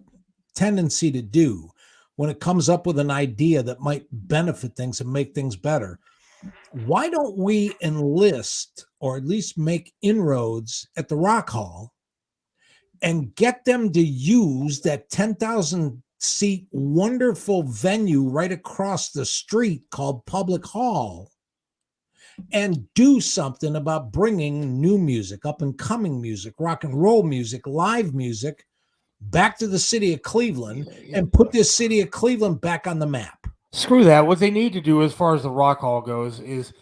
tendency to do when it comes up with an idea that might benefit things and make things better, why don't we enlist or at least make inroads at the Rock Hall and get them to use that 10,000 seat wonderful venue right across the street called Public Hall and do something about bringing new music, up and coming music, rock and roll music, live music back to the city of Cleveland and put this city of Cleveland back on the map. Screw that. What they need to do as far as the Rock Hall goes is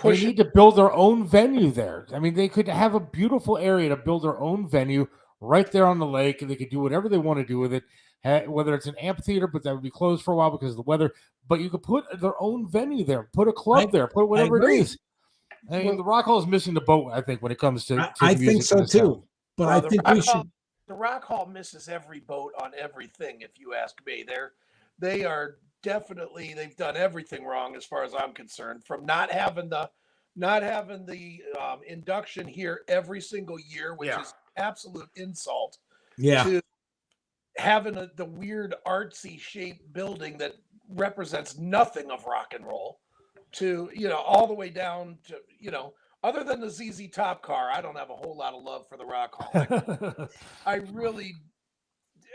they need to build their own venue there. I mean, they could have a beautiful area to build their own venue right there on the lake, and they could do whatever they want to do with it, whether it's an amphitheater, but that would be closed for a while because of the weather. But you could put their own venue there, put a club there, put whatever it is. I mean, the Rock Hall is missing the boat, I think, when it comes to I think so too. But I think we should. The Rock Hall misses every boat on everything, if you ask me. They are definitely, they've done everything wrong as far as I'm concerned, from not having the induction here every single year, which is absolute insult. Yeah. To having the weird artsy shaped building that represents nothing of rock and roll, to, all the way down to, other than the ZZ Top car, I don't have a whole lot of love for the Rock Hall. I really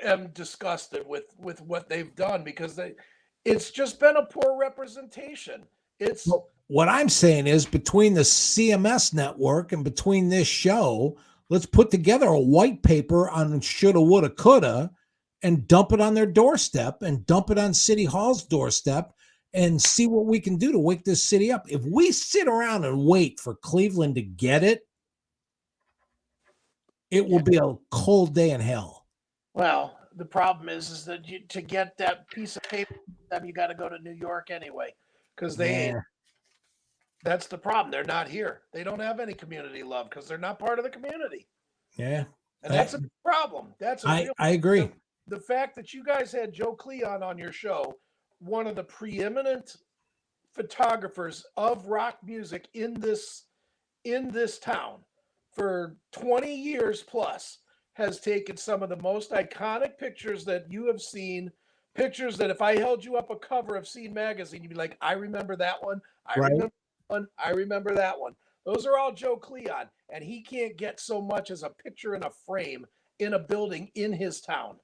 am disgusted with what they've done, because it's just been a poor representation. What I'm saying is, between the CMS network and between this show, let's put together a white paper on shoulda, woulda, coulda, and dump it on their doorstep, and dump it on City Hall's doorstep, and see what we can do to wake this city up. If we sit around and wait for Cleveland to get it, it will be a cold day in hell. Well, the problem is that to get that piece of paper, you got to go to New York anyway, because that's the problem. They're not here. They don't have any community love because they're not part of the community. Yeah. And that's a problem. I agree. The fact that you guys had Joe Cleon on your show, one of the preeminent photographers of rock music in this town for 20 years plus, has taken some of the most iconic pictures that you have seen, pictures that if I held you up a cover of Scene magazine, you'd be like, I remember that one. I remember that one. Those are all Joe Cleon, and he can't get so much as a picture in a frame in a building in his town.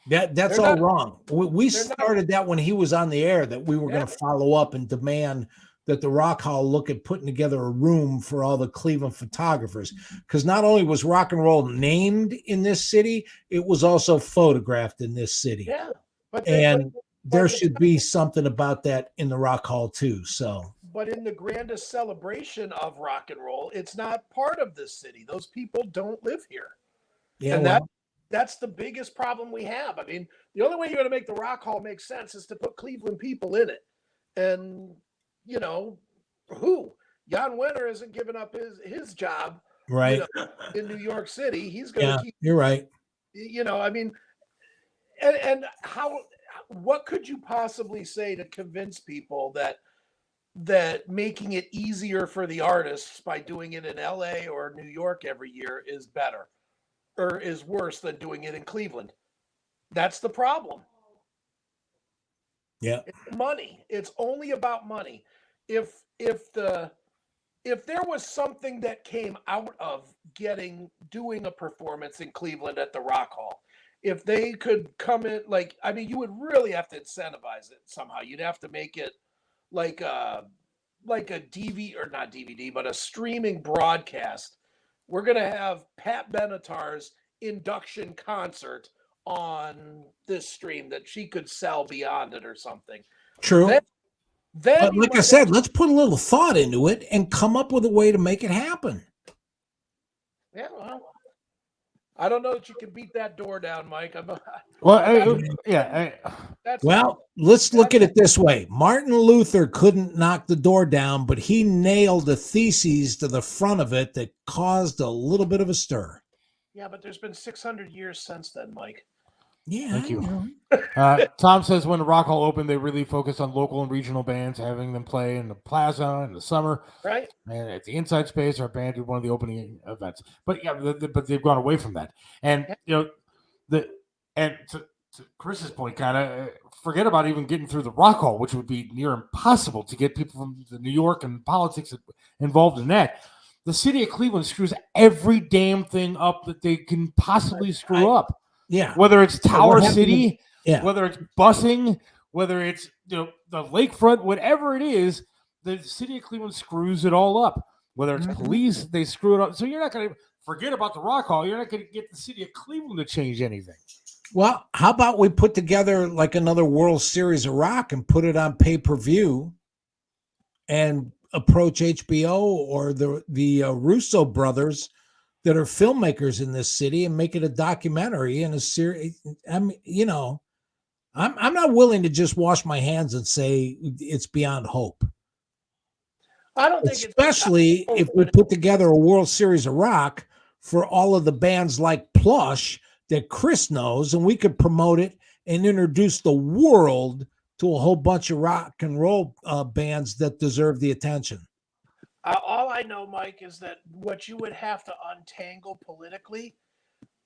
That's all wrong. We started that when he was on the air, that we were going to follow up and demand that the Rock Hall look at putting together a room for all the Cleveland photographers. Because not only was rock and roll named in this city, it was also photographed in this city. Yeah. There should be something about that in the Rock Hall too. But in the grandest celebration of rock and roll, it's not part of this city. Those people don't live here. Yeah. And that's the biggest problem we have. I mean, the only way you're going to make the Rock Hall make sense is to put Cleveland people in it. And, who? Jan Wenner isn't giving up his job right in New York City. He's going to keep. You're right. I mean, and what could you possibly say to convince people that making it easier for the artists by doing it in LA or New York every year is better or is worse than doing it in Cleveland? That's the problem. Yeah. It's money. It's only about money. If there was something that came out of doing a performance in Cleveland at the Rock Hall, if they could come in, you would really have to incentivize it somehow. You'd have to make it like a DVD, or not DVD, but a streaming broadcast. We're going to have Pat Benatar's induction concert on this stream that she could sell beyond it or something. True. Then but like I said, let's put a little thought into it and come up with a way to make it happen. Yeah, well, I don't know that you can beat that door down, Mike. Let's look at it this way. Martin Luther couldn't knock the door down, but he nailed a thesis to the front of it that caused a little bit of a stir. Yeah, but there's been 600 years since then, Mike. Yeah. Thank you. Tom says when the Rock Hall opened, they really focused on local and regional bands, having them play in the plaza in the summer. Right. And at the inside space, our band did one of the opening events. But but they've gone away from that. And to Chris's point, kind of forget about even getting through the Rock Hall, which would be near impossible to get people from New York and politics involved in that. The city of Cleveland screws every damn thing up that they can possibly screw up. Yeah. Whether it's Tower City, Yeah. Whether it's busing, whether it's the lakefront, whatever it is, the city of Cleveland screws it all up. Whether it's police, they screw it up. So you're not going to forget about the Rock Hall. You're not going to get the city of Cleveland to change anything. Well, how about we put together like another World Series of Rock and put it on pay-per-view and approach HBO or the Russo brothers that are filmmakers in this city and make it a documentary and a series. I mean, you know, I'm not willing to just wash my hands and say it's beyond hope. I don't think especially if we put together a World Series of Rock for all of the bands like Plush that Chris knows, and we could promote it and introduce the world to a whole bunch of rock and roll bands that deserve the attention. All I know, Mike, is that what you would have to untangle politically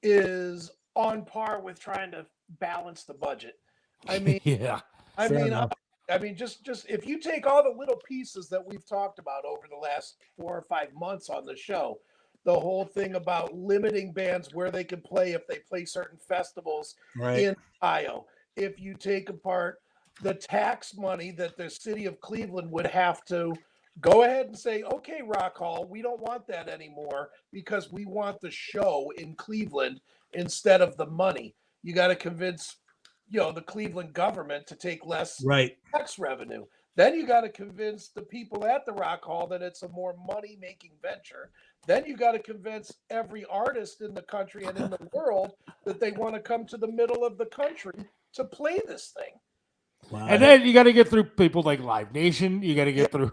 is on par with trying to balance the budget. I mean, yeah. I mean, just if you take all the little pieces that we've talked about over the last 4 or 5 months on the show, the whole thing about limiting bands where they can play if they play certain festivals in Ohio. If you take apart the tax money that the city of Cleveland would have to go ahead and say, okay, Rock Hall, we don't want that anymore because we want the show in Cleveland instead of the money. You got to convince, the Cleveland government to take less tax revenue. Then you got to convince the people at the Rock Hall that it's a more money-making venture. Then you got to convince every artist in the country and in the world that they want to come to the middle of the country to play this thing. Wow. And then you got to get through people like Live Nation. You got to get through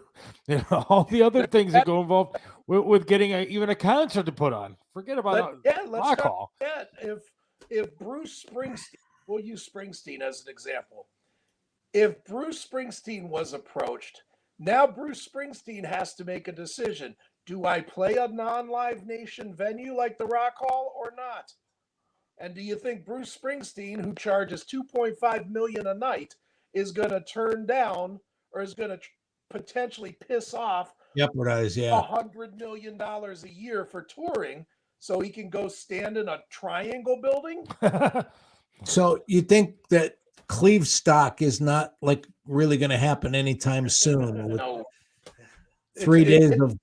all the other things that go involved with getting even a concert to put on. Forget about Rock Hall. If Bruce Springsteen, we'll use Springsteen as an example. If Bruce Springsteen was approached, now Bruce Springsteen has to make a decision. Do I play a non-Live Nation venue like the Rock Hall or not? And do you think Bruce Springsteen, who charges $2.5 million a night, is going to turn down or is going to potentially piss off $100 million a year for touring so he can go stand in a triangle building? So you think that Cleve stock is not like really going to happen anytime soon? With No. 3 days of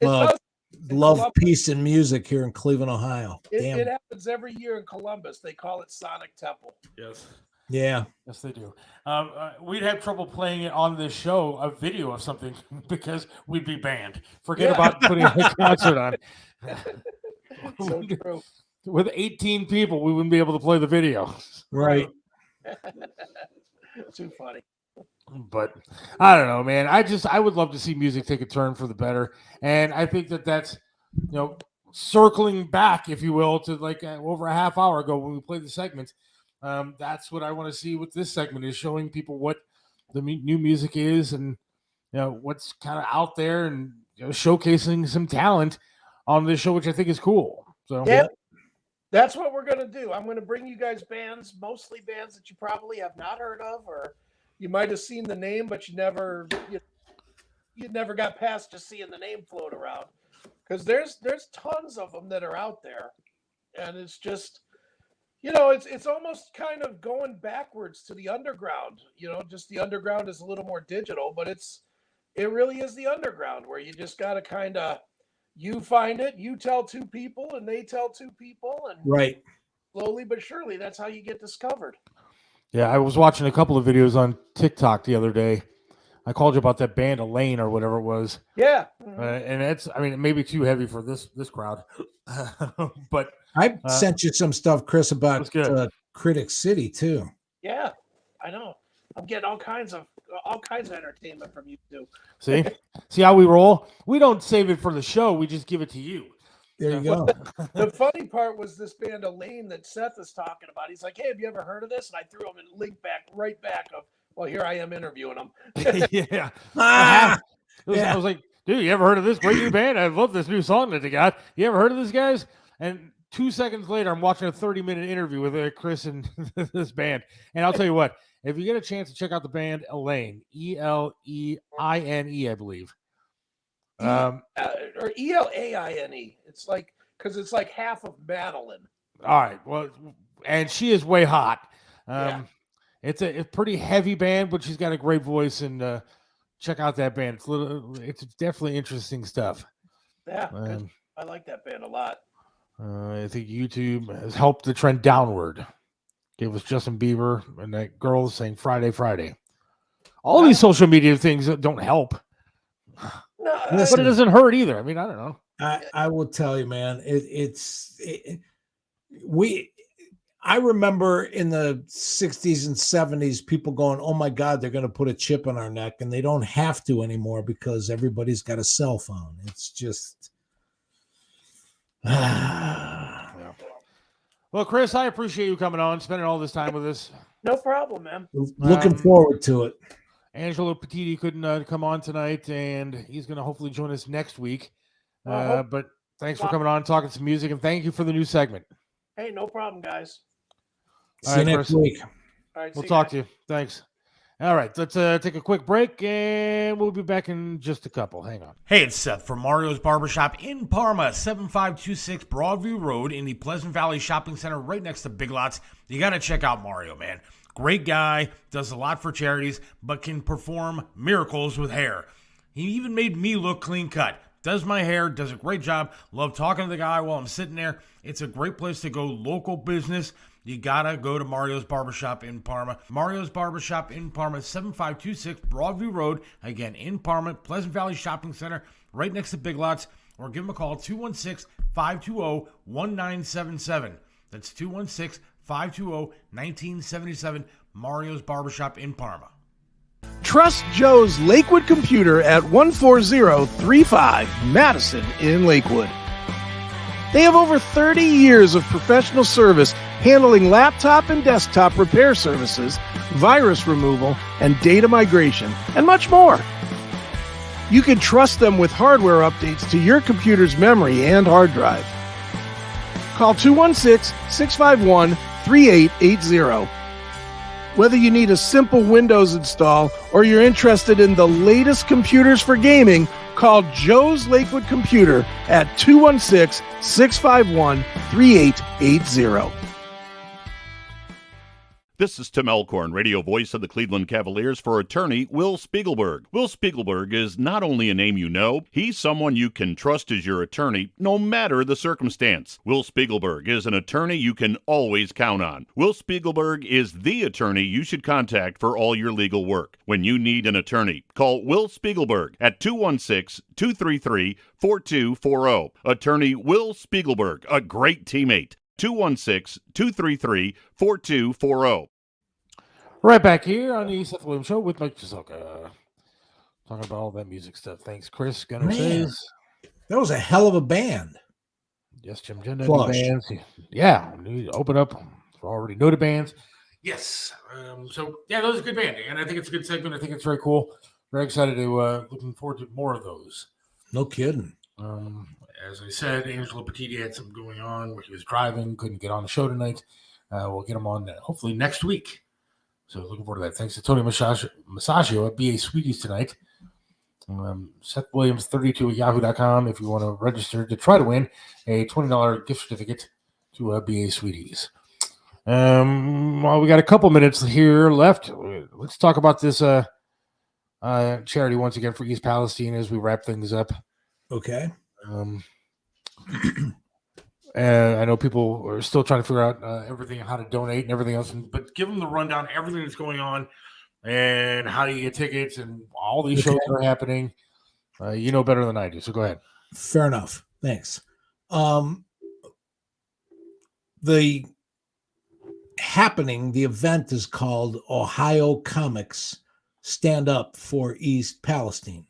love, peace, and music here in Cleveland, Ohio. It happens every year in Columbus. They call it Sonic Temple. Yes. Yeah. Yes, they do. We'd have trouble playing it on this show, a video of something, because we'd be banned. Forget about putting a concert on. So true. With 18 people, we wouldn't be able to play the video. Right. Too funny. But I don't know, man. I would love to see music take a turn for the better. And I think that's, circling back, if you will, to like over a half hour ago when we played the segment. That's what I want to see with this segment, is showing people what the new music is and, what's kind of out there, and showcasing some talent on this show, which I think is cool. So that's what we're going to do. I'm going to bring you guys bands, mostly bands that you probably have not heard of, or you might have seen the name, but you never got past just seeing the name float around. Because there's tons of them that are out there, and it's just, it's almost kind of going backwards to the underground. Just the underground is a little more digital, but it really is the underground where you just got to kind of, you find it, you tell 2 people, and they tell 2 people, and slowly but surely, that's how you get discovered. Yeah, I was watching a couple of videos on TikTok the other day. I called you about that band Elaine or whatever it was. Yeah. And it may be too heavy for this crowd. But I sent you some stuff, Chris, about Critic City too. Yeah, I know. I'm getting all kinds of entertainment from you too. See how we roll? We don't save it for the show. We just give it to you. There you go. The funny part was this band Elaine that Seth is talking about. He's like, "Hey, have you ever heard of this?" And I threw him a link right back of, well, here I am interviewing them. Yeah. I was like, dude, you ever heard of this great new band? I love this new song that they got. You ever heard of this, guys? And 2 seconds later, I'm watching a 30-minute interview with Chris and this band. And I'll tell you what, if you get a chance to check out the band Elaine, Eleine, I believe. Or Elaine. It's like, because it's like half of Madeline. All right. Well, and she is way hot. It's a pretty heavy band, but she's got a great voice, and check out that band. It's definitely interesting stuff. Yeah, good. I like that band a lot. I think YouTube has helped the trend downward. Gave us Justin Bieber and that girl saying Friday, Friday. All these social media things don't help. No, but it doesn't hurt either. I mean, I don't know. I will tell you, man, I remember in the 60s and 70s, people going, oh my God, they're going to put a chip in our neck, and they don't have to anymore because everybody's got a cell phone. It's just. Yeah. Well, Chris, I appreciate you coming on, spending all this time with us. No problem, man. Looking forward to it. Angelo Petiti couldn't come on tonight, and he's going to hopefully join us next week. But thanks for coming on, talking some music, and thank you for the new segment. Hey, no problem, guys. See you next week. All right, we'll talk to you. Thanks. All right, let's take a quick break, and we'll be back in just a couple. Hang on. Hey, it's Seth from Mario's Barbershop in Parma, 7526 Broadview Road in the Pleasant Valley Shopping Center right next to Big Lots. You got to check out Mario, man. Great guy, does a lot for charities, but can perform miracles with hair. He even made me look clean cut. Does my hair, does a great job. Love talking to the guy while I'm sitting there. It's a great place to go, local business. You gotta go to Mario's Barbershop in Parma. Mario's Barbershop in Parma, 7526 Broadview Road. Again, in Parma, Pleasant Valley Shopping Center, right next to Big Lots. Or give them a call, 216-520-1977. That's 216-520-1977. Mario's Barbershop in Parma. Trust Joe's Lakewood Computer at 14035 Madison in Lakewood. They have over 30 years of professional service handling laptop and desktop repair services, virus removal, and data migration, and much more. You can trust them with hardware updates to your computer's memory and hard drive. Call 216-651-3880. Whether you need a simple Windows install or you're interested in the latest computers for gaming, call Joe's Lakewood Computer at 216-651-3880. This is Tim Elkhorn, radio voice of the Cleveland Cavaliers, for attorney Will Spiegelberg. Will Spiegelberg is not only a name you know, he's someone you can trust as your attorney, no matter the circumstance. Will Spiegelberg is an attorney you can always count on. Will Spiegelberg is the attorney you should contact for all your legal work. When you need an attorney, call Will Spiegelberg at 216-233-4240. Attorney Will Spiegelberg, a great teammate. 216-233-4240. Right back here on the Seth Williams Show with Mike Chisoka. Talking about all that music stuff. Thanks, Chris. Gunner says. That was a hell of a band. Yes, Jim Jenna, new bands. Yeah, open up for already noted bands. Yes. So, yeah, that was a good band. And I think it's a good segment. I think it's very cool. Very excited to, looking forward to more of those. No kidding. As I said, Angelo Petiti had something going on where he was driving, couldn't get on the show tonight. We'll get him on hopefully next week. So looking forward to that. Thanks to Tony Musachio at BA Sweeties tonight. Seth Williams 32 at yahoo.com if you want to register to try to win a $20 gift certificate to BA Sweeties. Well, we got a couple minutes here left. Let's talk about this charity once again for East Palestine as we wrap things up. Okay. And I know people are still trying to figure out everything, how to donate and everything else. But give them the rundown, everything that's going on, and how do you get tickets and all these shows that are happening. You know better than I do, so go ahead. Fair enough. Thanks. The event is called Ohio Comics Stand Up for East Palestine.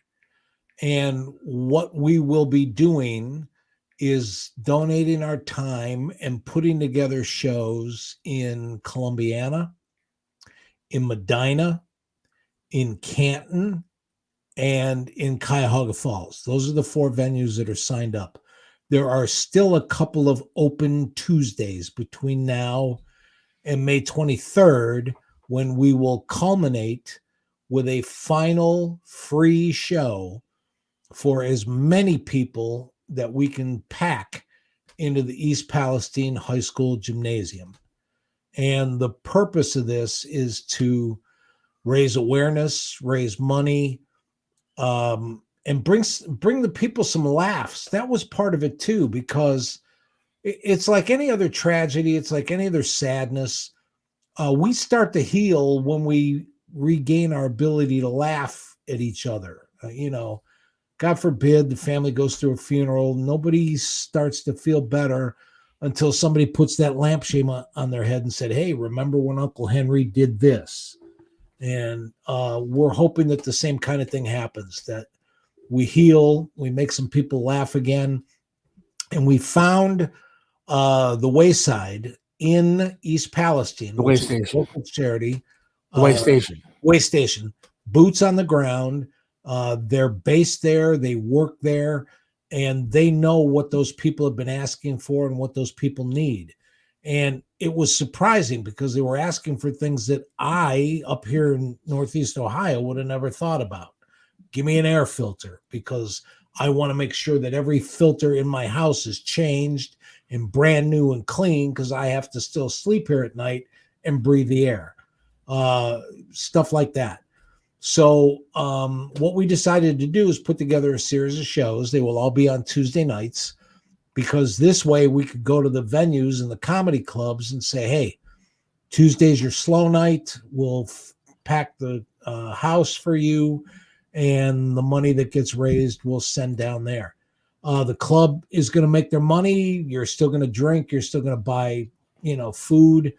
And what we will be doing is donating our time and putting together shows in Columbiana, in Medina, in Canton, and in Cuyahoga Falls. Those are the 4 venues that are signed up. There are still a couple of open Tuesdays between now and May 23rd when we will culminate with a final free show for as many people that we can pack into the East Palestine High School Gymnasium. And the purpose of this is to raise awareness, raise money, and bring the people some laughs. That was part of it too, because it's like any other tragedy. It's like any other sadness. We start to heal when we regain our ability to laugh at each other. God forbid the family goes through a funeral. Nobody starts to feel better until somebody puts that lampshade on their head and said, hey, remember when Uncle Henry did this? And we're hoping that the same kind of thing happens, that we heal, we make some people laugh again. And we found the Wayside in East Palestine, the Way Station, local charity. Way Station, boots on the ground. They're based there, they work there, and they know what those people have been asking for and what those people need. And it was surprising because they were asking for things that I, up here in Northeast Ohio, would have never thought about. Give me an air filter, because I want to make sure that every filter in my house is changed and brand new and clean, because I have to still sleep here at night and breathe the air. Stuff like that. So what we decided to do is put together a series of shows. They will all be on Tuesday nights, because this way we could go to the venues and the comedy clubs and say, hey, Tuesday's your slow night. We'll pack the house for you, and the money that gets raised we'll send down there. The club is going to make their money. You're still going to drink. You're still going to buy, food.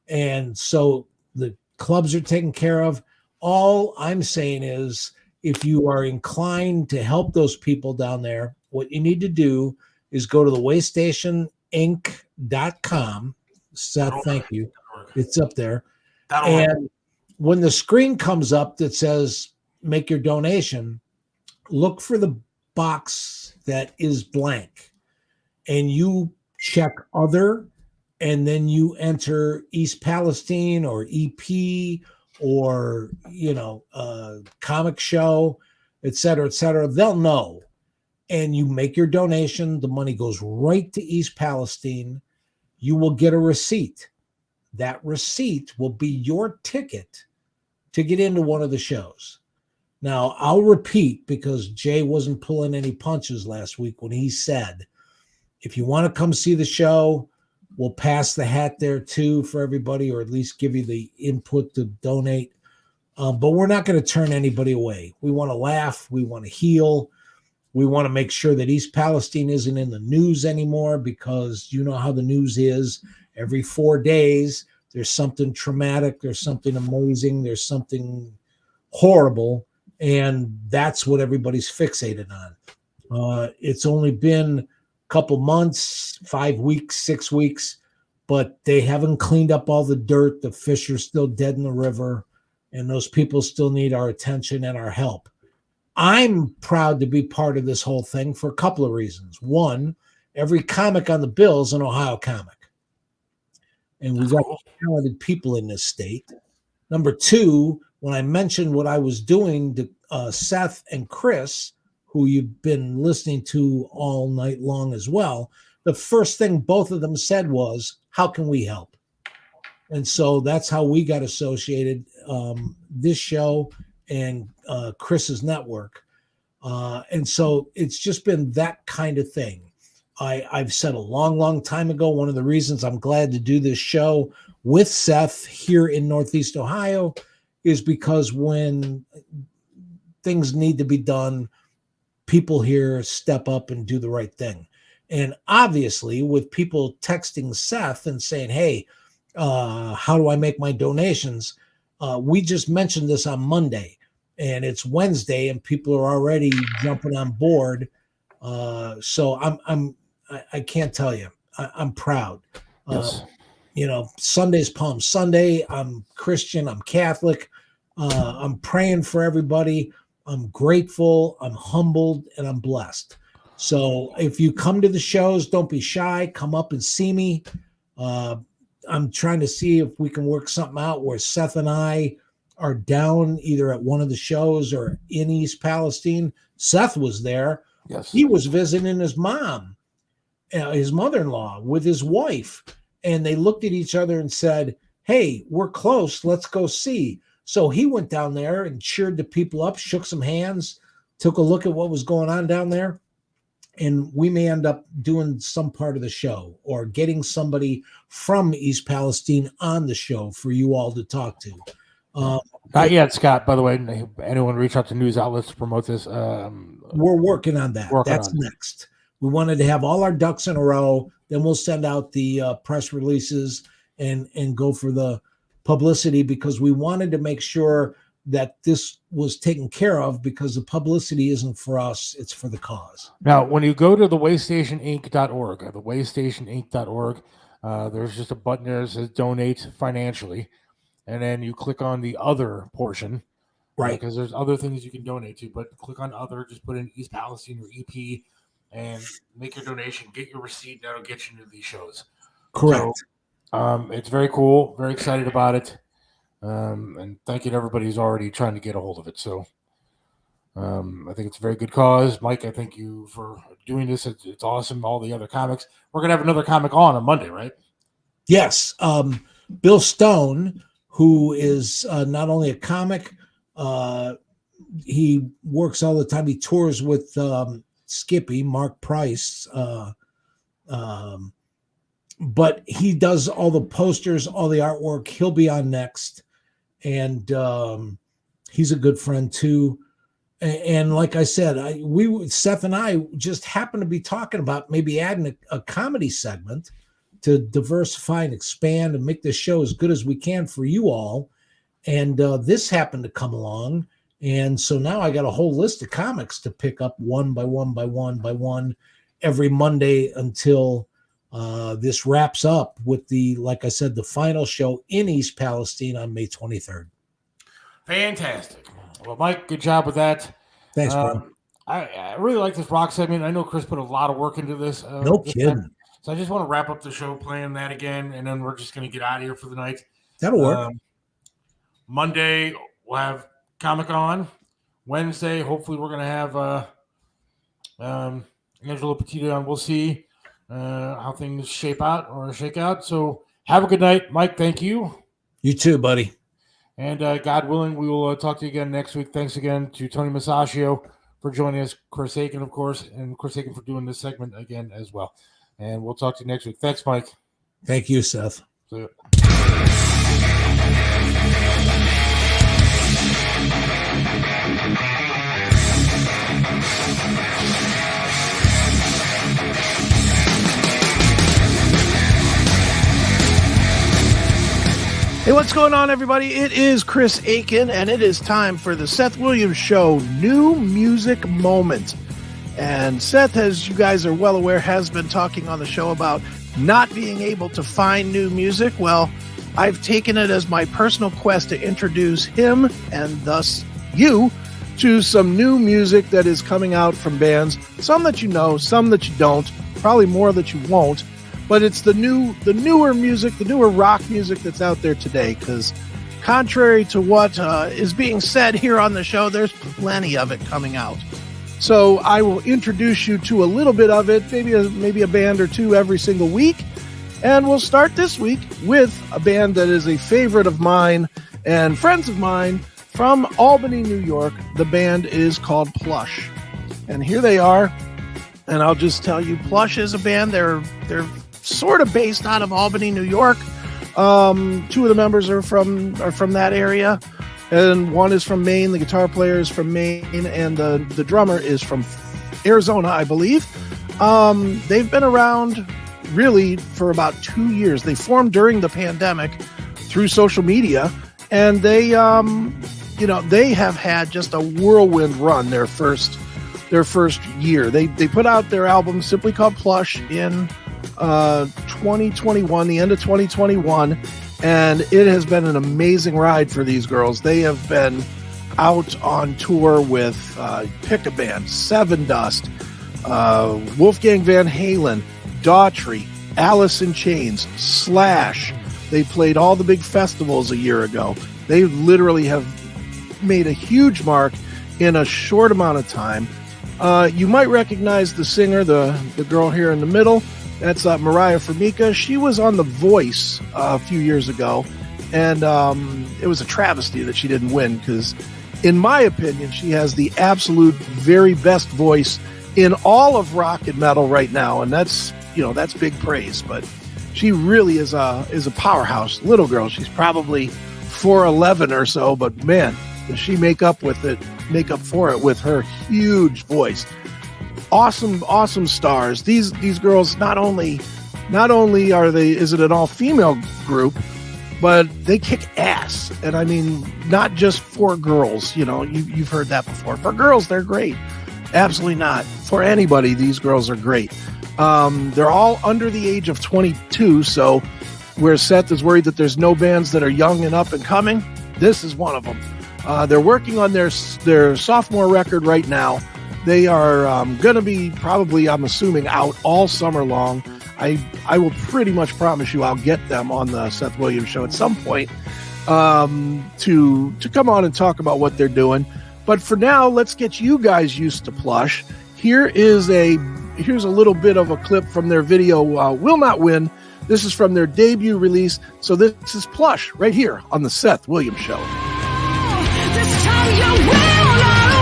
And so the clubs are taken care of. All I'm saying is, if you are inclined to help those people down there, what you need to do is go to the waystationinc.com. Seth, thank you. It's up there. And when the screen comes up that says make your donation, look for the box that is blank, and you check other, and then you enter East Palestine or EP or comic show, et cetera, they'll know. And you make your donation. The money goes right to East Palestine. You will get a receipt. That receipt will be your ticket to get into one of the shows. Now, I'll repeat, because Jay wasn't pulling any punches last week when he said, if you want to come see the show, we'll pass the hat there too for everybody, or at least give you the input to donate. But we're not going to turn anybody away. We want to laugh. We want to heal. We want to make sure that East Palestine isn't in the news anymore, because you know how the news is. Every 4 days, there's something traumatic. There's something amazing. There's something horrible. And that's what everybody's fixated on. It's only been a couple months, 5 weeks, 6 weeks, but they haven't cleaned up all the dirt. The fish are still dead in the river, and those people still need our attention and our help. I'm proud to be part of this whole thing for a couple of reasons. One, every comic on the bill is an Ohio comic, and we've got talented people in this state. Number two, when I mentioned what I was doing to Seth and Chris, who you've been listening to all night long as well, the first thing both of them said was, how can we help? And so that's how we got associated, this show and Chris's network. And so it's just been that kind of thing. I've said a long time ago, one of the reasons I'm glad to do this show with Seth here in Northeast Ohio is because when things need to be done, people here step up and do the right thing. And obviously, with people texting Seth and saying, hey, how do I make my donations? We just mentioned this on Monday, and it's Wednesday, and people are already jumping on board. So I can't tell you, I'm proud. Yes. Sunday's Palm Sunday. I'm Christian. I'm Catholic. I'm praying for everybody. I'm grateful. I'm humbled, and I'm blessed. So if you come to the shows, don't be shy. Come up and see me. I'm trying to see if we can work something out where Seth and I are down either at one of the shows or in East Palestine. Seth was there. Yes. He was visiting his mom, his mother-in-law, with his wife. And they looked at each other and said, hey, we're close. Let's go see. So he went down there and cheered the people up, shook some hands, took a look at what was going on down there, and we may end up doing some part of the show or getting somebody from East Palestine on the show for you all to talk to. Not yet, Scott, by the way. Anyone reach out to news outlets to promote this? We're working on that. That's next. We wanted to have all our ducks in a row. Then we'll send out the press releases and go for the publicity, because we wanted to make sure that this was taken care of, because the publicity isn't for us, it's for the cause. Now, when you go to the waystationinc.org, there's just a button there that says donate financially. And then you click on the other portion, right? Because there's other things you can donate to, but click on other, just put in East Palestine or EP and make your donation, get your receipt. That'll get you into these shows. Correct. So, it's very cool. Very excited about it. And thank you to everybody who's already trying to get a hold of it. So I think it's a very good cause. Mike, I thank you for doing this. It's awesome. All the other comics. We're going to have another comic on Monday, right? Yes. Bill Stone, who is not only a comic, he works all the time. He tours with Skippy, Mark Price, but he does all the posters, all the artwork. He'll be on next, and he's a good friend too. And like I said, Seth and I just happened to be talking about maybe adding a comedy segment to diversify and expand and make this show as good as we can for you all. And this happened to come along. And so now I got a whole list of comics to pick up one by one every Monday until this wraps up with like I said, the final show in East Palestine on May 23rd. Fantastic. Well, Mike, good job with that. Thanks, bro. I really like this rock segment. I know Chris put a lot of work into this. No kidding. So I just want to wrap up the show playing that again, and then we're just going to get out of here for the night. That'll work. Monday, we'll have Comic On. Wednesday, hopefully we're going to have Angelo Petito on. We'll see how things shake out. So have a good night. Mike, thank you. You too, buddy. And God willing, we will talk to you again next week. Thanks again to Tony Musachio for joining us, Chris Aiken, of course, and Chris Aiken for doing this segment again as well. And we'll talk to you next week. Thanks, Mike. Thank you, Seth. See you. Hey, what's going on, everybody? It is Chris Aiken, and it is time for the Seth Williams Show New Music Moment. And Seth, as you guys are well aware, has been talking on the show about not being able to find new music. Well, I've taken it as my personal quest to introduce him, and thus you, to some new music that is coming out from bands. Some that you know, some that you don't, probably more that you won't. But it's the newer music, the newer rock music that's out there today, because contrary to what is being said here on the show, there's plenty of it coming out. So I will introduce you to a little bit of it, maybe a band or two every single week. And we'll start this week with a band that is a favorite of mine and friends of mine from Albany, New York. The band is called Plush. And here they are. And I'll just tell you, Plush is a band. They're sort of based out of Albany, New York. Two of the members are from that area, and one is from Maine. The guitar player is from Maine, and the drummer is from Arizona, I believe. They've been around really for about 2 years. They formed during the pandemic through social media, and they have had just a whirlwind run their first year. They put out their album simply called Plush in 2021, the end of 2021, and it has been an amazing ride for these girls. They have been out on tour with pick a band, Seven Dust, Wolfgang Van Halen, Daughtry, Alice in Chains, Slash. They played all the big festivals a year ago. They literally have made a huge mark in a short amount of time. You might recognize the singer, the girl here in the middle. That's Mariah Formica. She was on The Voice a few years ago, and it was a travesty that she didn't win, because in my opinion, she has the absolute very best voice in all of rock and metal right now, and that's big praise. But she really is a powerhouse little girl. She's probably 4'11" or so, but man, does she make up for it with her huge voice. Awesome stars. These girls not only is it an all-female group, but they kick ass. And I mean, not just for girls. You've heard that before. For girls, they're great. Absolutely not. For anybody, these girls are great. They're all under the age of 22, so where Seth is worried that there's no bands that are young and up and coming, this is one of them. They're working on their sophomore record right now. They are going to be probably, I'm assuming, out all summer long. I will pretty much promise you I'll get them on the Seth Williams Show at some point to come on and talk about what they're doing. But for now, let's get you guys used to Plush. Here's a little bit of a clip from their video, Will Not Win. This is from their debut release. So this is Plush right here on the Seth Williams Show. This time you will not win.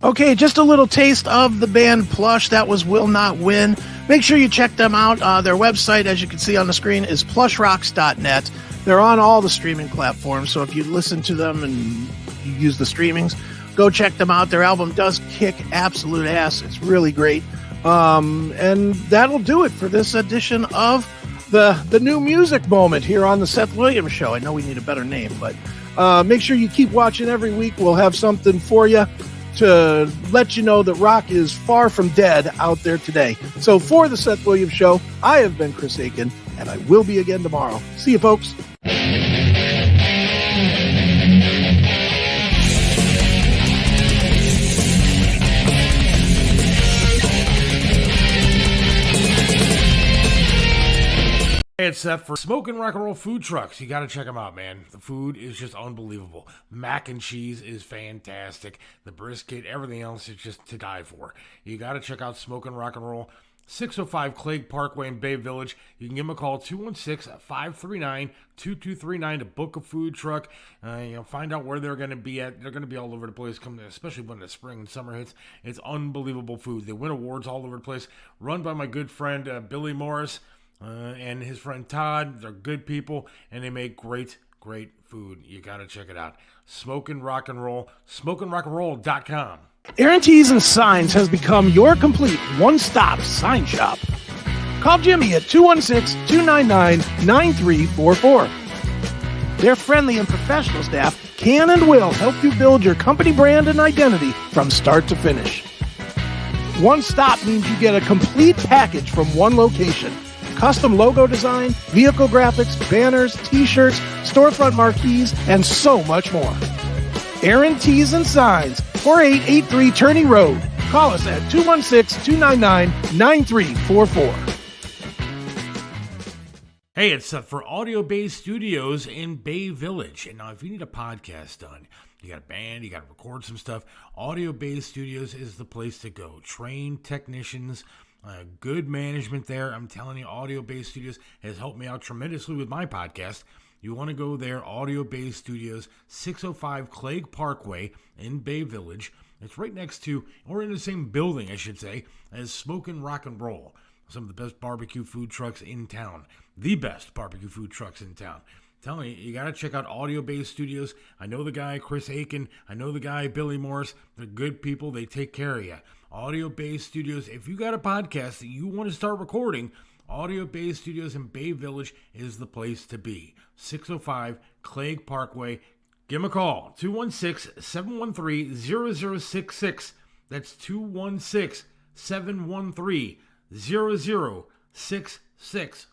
Okay, just a little taste of the band Plush. That was Will Not Win. Make sure you check them out. Their website, as you can see on the screen, is plushrocks.net. They're on all the streaming platforms, so if you listen to them and you use the streamings, go check them out. Their album does kick absolute ass. It's really great. And that'll do it for this edition of the new music moment here on the Seth Williams Show. I know we need a better name, but make sure you keep watching every week. We'll have something for you to let you know that rock is far from dead out there today. So for the Seth Williams Show, I have been Chris Aiken, and I will be again tomorrow. See you, folks. Hey, it's Seth for Smoking Rock and Roll Food Trucks. You got to check them out, man. The food is just unbelievable. Mac and cheese is fantastic. The brisket, everything else is just to die for. You got to check out Smoking Rock and Roll, 605 Clague Parkway in Bay Village. You can give them a call, 216-539-2239 to book a food truck. Find out where they're going to be at. They're going to be all over the place, especially when the spring and summer hits. It's unbelievable food. They win awards all over the place. Run by my good friend Billy Morris. And his friend Todd. They're good people, and they make great food. You got to check it out. Smoking Rock and Roll, SmokingRockandRoll.com. Aaron Tees and Signs has become your complete one-stop sign shop. Call Jimmy at 216-299-9344. Their friendly and professional staff can and will help you build your company brand and identity from start to finish. One stop means you get a complete package from one location. Custom logo design, vehicle graphics, banners, t-shirts, storefront marquees, and so much more. Aaron Tees and Signs, 4883 Turney Road. Call us at 216-299-9344. Hey, it's for Audio Bay Studios in Bay Village. And now if you need a podcast done, you got a band, you got to record some stuff, Audio Bay Studios is the place to go. Trained technicians, Good management there. I'm telling you, Audio Base Studios has helped me out tremendously with my podcast. You want to go there, Audio Base Studios, 605 Clegg Parkway in Bay Village. It's right next to, or in the same building, I should say, as Smokin' Rock and Roll. Some of the best barbecue food trucks in town. The best barbecue food trucks in town. I'm telling you, you got to check out Audio Base Studios. I know the guy, Chris Aiken. I know the guy, Billy Morris. They're good people. They take care of you. Audio Base Studios. If you got a podcast that you want to start recording, Audio Base Studios in Bay Village is the place to be. 605 Clegg Parkway. Give them a call. 216-713-0066. That's 216-713-0066.